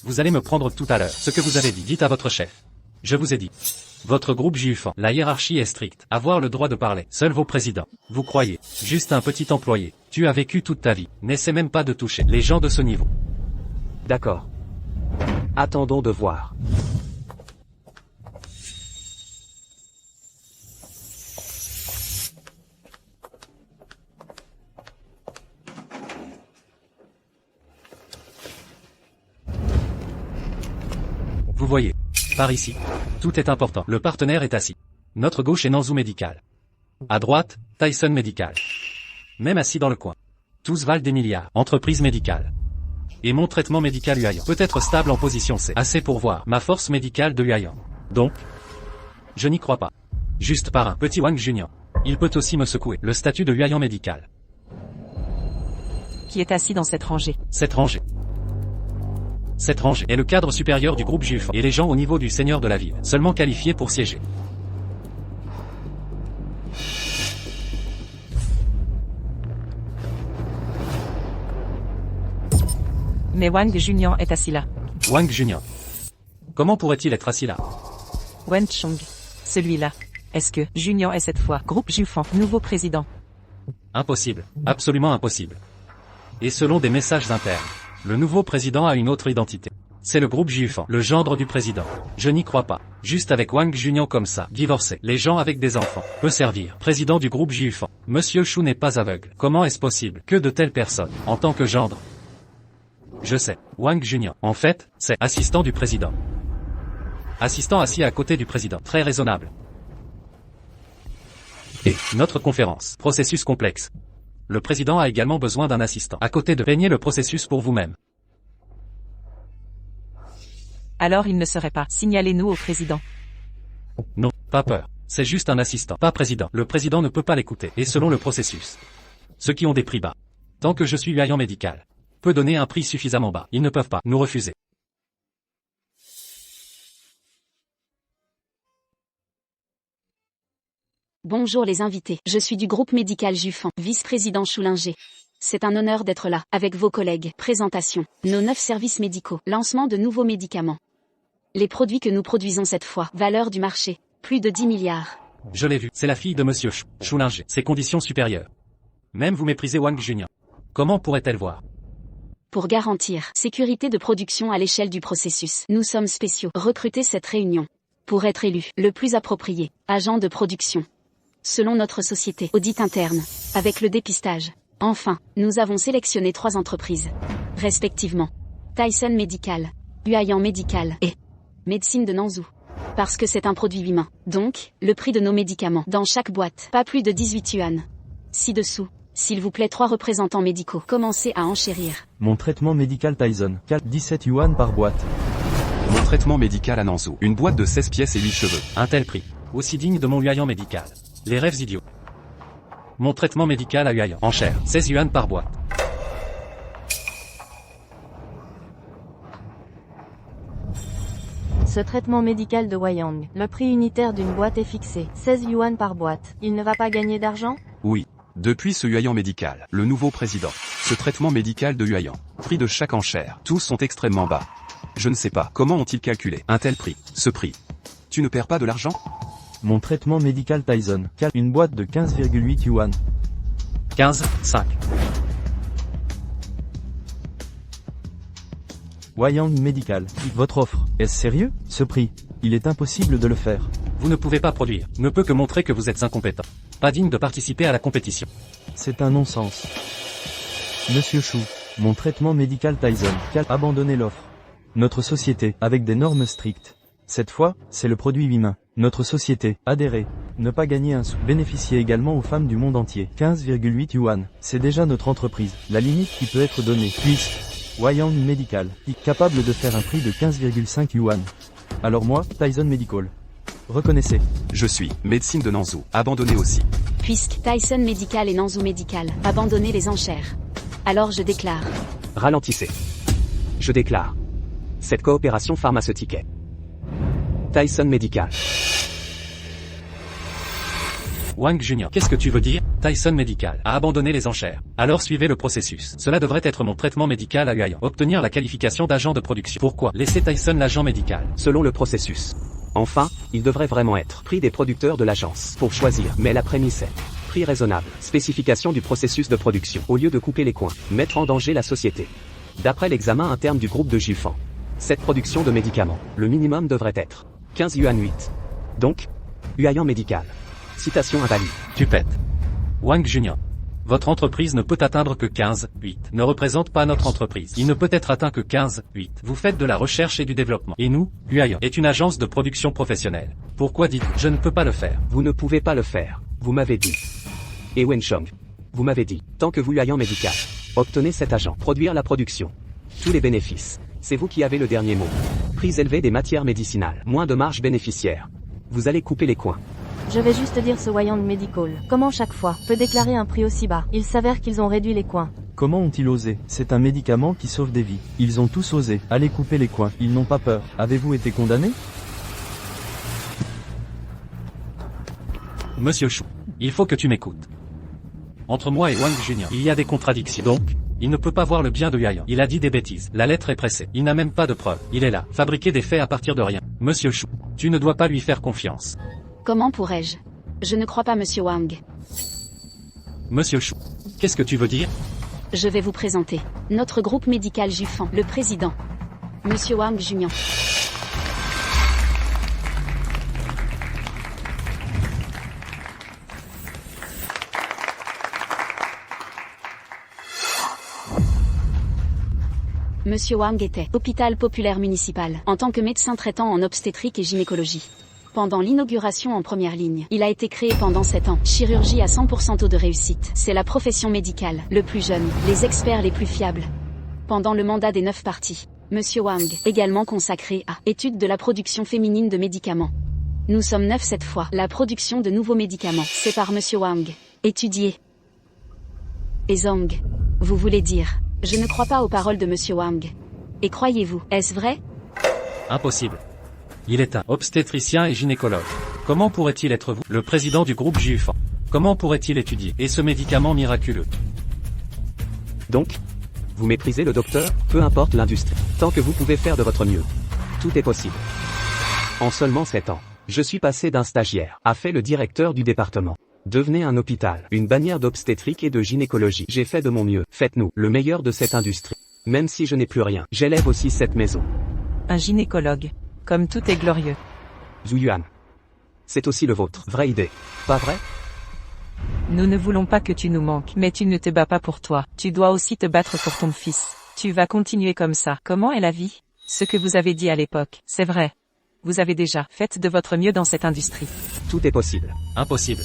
Vous allez me prendre tout à l'heure. Ce que vous avez dit, dites à votre chef. Je vous ai dit. Votre groupe Gilfan, la hiérarchie est stricte. Avoir le droit de parler. Seuls vos présidents. Vous croyez. Juste un petit employé. Tu as vécu toute ta vie. N'essaie même pas de toucher les gens de ce niveau. D'accord. Attendons de voir. voyez. Par ici. Tout est important. Le partenaire est assis. Notre gauche est Nanzou Médical. À droite, Tyson Médical. Même assis dans le coin. Tous valent des milliards. Entreprise médicale. Et mon traitement médical Huayan peut être stable en position C. Assez pour voir ma force médicale de Huayan. Donc, je n'y crois pas. Juste par un petit Wang Junior. Il peut aussi me secouer. Le statut de Huayan médical. Qui est assis dans cette rangée? Cette rangée. Cette rangée est le cadre supérieur du groupe Jufan et les gens au niveau du seigneur de la ville, seulement qualifiés pour siéger. Mais Wang Junior est assis là. Wang Junior. Comment pourrait-il être assis là? Wen Chong. Celui-là. Est-ce que Junior est cette fois groupe Jufan, nouveau président? Impossible. Absolument impossible. Et selon des messages internes, le nouveau président a une autre identité. C'est le groupe Jufan, le gendre du président. Je n'y crois pas. Juste avec Wang Junior comme ça, divorcé, les gens avec des enfants, peut servir. Président du groupe Jufan. Monsieur Chou n'est pas aveugle. Comment est-ce possible que de telles personnes, en tant que gendre? Je sais. Wang Junior. En fait, c'est assistant du président. Assistant assis à côté du président. Très raisonnable. Et notre conférence. Processus complexe. Le président a également besoin d'un assistant. À côté de peigner le processus pour vous-même. Alors il ne serait pas. Signalez-nous au président. Non, pas peur. C'est juste un assistant, pas président. Le président ne peut pas l'écouter. Et selon le processus. Ceux qui ont des prix bas. Tant que je suis Huayan médical. Peut donner un prix suffisamment bas. Ils ne peuvent pas nous refuser. Bonjour les invités, je suis du groupe médical Jufan, vice-président Choulinger. C'est un honneur d'être là, avec vos collègues. Présentation, nos 9 services médicaux, lancement de nouveaux médicaments. Les produits que nous produisons cette fois, valeur du marché, plus de 10 milliards. Je l'ai vu, c'est la fille de Monsieur Choulinger, ses conditions supérieures. Même vous méprisez Wang Junior. Comment pourrait-elle voir? Pour garantir sécurité de production à l'échelle du processus, nous sommes spéciaux. Recrutez cette réunion. Pour être élu, le plus approprié, agent de production. Selon notre société, audit interne, avec le dépistage. Enfin, nous avons sélectionné 3 entreprises. Respectivement. Tyson Médical, Huayan Médical et Médecine de Nanzou. Parce que c'est un produit humain. Donc, le prix de nos médicaments, dans chaque boîte, pas plus de 18 yuan. Ci-dessous. S'il vous plaît 3 représentants médicaux, commencez à enchérir. Mon traitement médical Tyson, 17 yuan par boîte. Mon traitement médical à Nanzou, une boîte de 16 pièces et 8 cheveux. Un tel prix. Aussi digne de mon Huayan médical. Les rêves idiots. Mon traitement médical à Huayan, en chair, 16 yuan par boîte. Ce traitement médical de Wayang, le prix unitaire d'une boîte est fixé, 16 yuan par boîte. Il ne va pas gagner d'argent? Oui. Depuis ce Huayan médical, le nouveau président, ce traitement médical de Huayan, prix de chaque enchère, tous sont extrêmement bas. Je ne sais pas, comment ont-ils calculé un tel prix, ce prix? Tu ne perds pas de l'argent? Mon traitement médical Tyson, une boîte de 15,8 yuan. 15,5. Wayang Médical, votre offre, est-ce sérieux? Ce prix, il est impossible de le faire. Vous ne pouvez pas produire, ne peut que montrer que vous êtes incompétent. Pas digne de participer à la compétition. C'est un non-sens. Monsieur Chou, mon traitement médical Tyson, abandonnez l'offre. Notre société, avec des normes strictes. Cette fois, c'est le produit humain. Notre société, adhérez. Ne pas gagner un sou. Bénéficier également aux femmes du monde entier. 15,8 yuan. C'est déjà notre entreprise. La limite qui peut être donnée. Puisque, Wayang Médical, capable de faire un prix de 15,5 yuan. Alors moi, Tyson Medical. Reconnaissez. Je suis médecine de Nanzou, abandonné aussi. Puisque Tyson Médical et Nanzou Médical, abandonnez les enchères. Alors je déclare. Ralentissez. Je déclare. Cette coopération pharmaceutique est Tyson Médical. Wang Junior, qu'est-ce que tu veux dire? Tyson Médical a abandonné les enchères. Alors suivez le processus. Cela devrait être mon traitement médical à Huayan. Obtenir la qualification d'agent de production. Pourquoi laisser Tyson l'agent médical? Selon le processus. Enfin, il devrait vraiment être prix des producteurs de l'agence pour choisir. Mais la prémisse est prix raisonnable. Spécification du processus de production. Au lieu de couper les coins, mettre en danger la société. D'après l'examen interne du groupe de Jufan. Cette production de médicaments, le minimum devrait être 15 yuan 8. Donc, Huayan Médical. Citation invalide. Tu pètes. Wang Junior. Votre entreprise ne peut atteindre que 15,8. Ne représente pas notre entreprise. Il ne peut être atteint que 15,8. Vous faites de la recherche et du développement. Et nous, Yuan est une agence de production professionnelle. Pourquoi dites-vous, je ne peux pas le faire? Vous ne pouvez pas le faire. Vous m'avez dit. Et Wenchong. Vous m'avez dit, tant que vous Yuan médical. Obtenez cet agent. Produire la production. Tous les bénéfices. C'est vous qui avez le dernier mot. Prix élevé des matières médicinales. Moins de marge bénéficiaire. Vous allez couper les coins. Je vais juste dire ce Wayang Medical. Comment chaque fois peut déclarer un prix aussi bas? Il s'avère qu'ils ont réduit les coins. Comment ont-ils osé? C'est un médicament qui sauve des vies. Ils ont tous osé. Allez couper les coins. Ils n'ont pas peur. Avez-vous été condamné? Monsieur Chou, il faut que tu m'écoutes. Entre moi et Wang Junior, il y a des contradictions. Donc, il ne peut pas voir le bien de Yuan. Il a dit des bêtises. La lettre est pressée. Il n'a même pas de preuves. Il est là, fabriquer des faits à partir de rien. Monsieur Chou, tu ne dois pas lui faire confiance. Comment pourrais-je? Je ne crois pas Monsieur Wang. Monsieur Chou, qu'est-ce que tu veux dire? Je vais vous présenter notre groupe médical Jufan, le président. Monsieur Wang Junior. Monsieur Wang était hôpital populaire municipal en tant que médecin traitant en obstétrique et gynécologie. Pendant l'inauguration en première ligne, il a été créé pendant 7 ans. Chirurgie à 100% taux de réussite. C'est la profession médicale, le plus jeune, les experts les plus fiables. Pendant le mandat des 9 partis, Monsieur Wang, également consacré à étude de la production féminine de médicaments. Nous sommes 9 cette fois. La production de nouveaux médicaments, c'est par Monsieur Wang. Étudié. Et Zhang. Vous voulez dire, je ne crois pas aux paroles de Monsieur Wang. Et croyez-vous, est-ce vrai? Impossible. Il est un obstétricien et gynécologue. Comment pourrait-il être vous, le président du groupe Jufan? Comment pourrait-il étudier et ce médicament miraculeux? Donc, vous méprisez le docteur, peu importe l'industrie. Tant que vous pouvez faire de votre mieux. Tout est possible. En seulement 7 ans, je suis passé d'un stagiaire à fait le directeur du département. Devenez un hôpital, une bannière d'obstétrique et de gynécologie. J'ai fait de mon mieux. Faites-nous le meilleur de cette industrie. Même si je n'ai plus rien, j'élève aussi cette maison. Un gynécologue. Comme tout est glorieux. Zhu Yuan. C'est aussi le vôtre. Vraie idée. Pas vrai? Nous ne voulons pas que tu nous manques, mais tu ne te bats pas pour toi. Tu dois aussi te battre pour ton fils. Tu vas continuer comme ça. Comment est la vie? Ce que vous avez dit à l'époque, c'est vrai. Vous avez déjà fait de votre mieux dans cette industrie. Tout est possible. Impossible.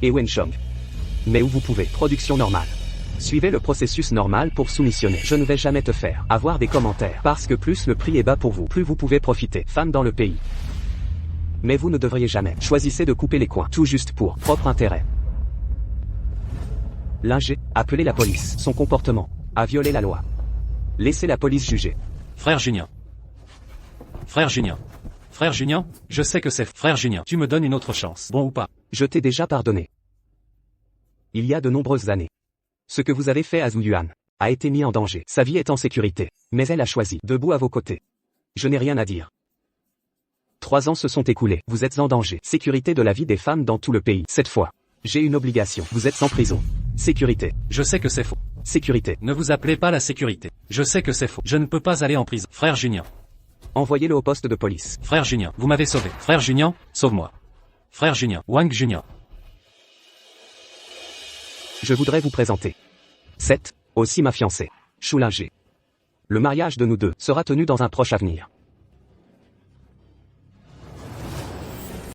Et Wenchong. Mais où vous pouvez. Production normale. Suivez le processus normal pour soumissionner. Je ne vais jamais te faire avoir des commentaires. Parce que plus le prix est bas pour vous, plus vous pouvez profiter. Femme dans le pays. Mais vous ne devriez jamais. Choisissez de couper les coins. Tout juste pour propre intérêt. L'ingé, appelez la police. Son comportement a violé la loi. Laissez la police juger. Frère Junior. Frère Junior. Frère Junior, je sais que c'est frère Junior. Tu me donnes une autre chance. Bon ou pas? Je t'ai déjà pardonné. Il y a de nombreuses années. Ce que vous avez fait à Zhu Yuan a été mis en danger. Sa vie est en sécurité. Mais elle a choisi, debout à vos côtés. Je n'ai rien à dire. 3 ans se sont écoulés. Vous êtes en danger. Sécurité de la vie des femmes dans tout le pays. Cette fois, j'ai une obligation. Vous êtes en prison. Sécurité. Je sais que c'est faux. Sécurité. Ne vous appelez pas la sécurité. Je sais que c'est faux. Je ne peux pas aller en prison. Frère Junior. Envoyez-le au poste de police. Frère Junior, vous m'avez sauvé. Frère Junior, sauve-moi. Frère Junior, Wang Junior. Je voudrais vous présenter. 7, aussi ma fiancée. Shu Lingé. Le mariage de nous deux sera tenu dans un proche avenir.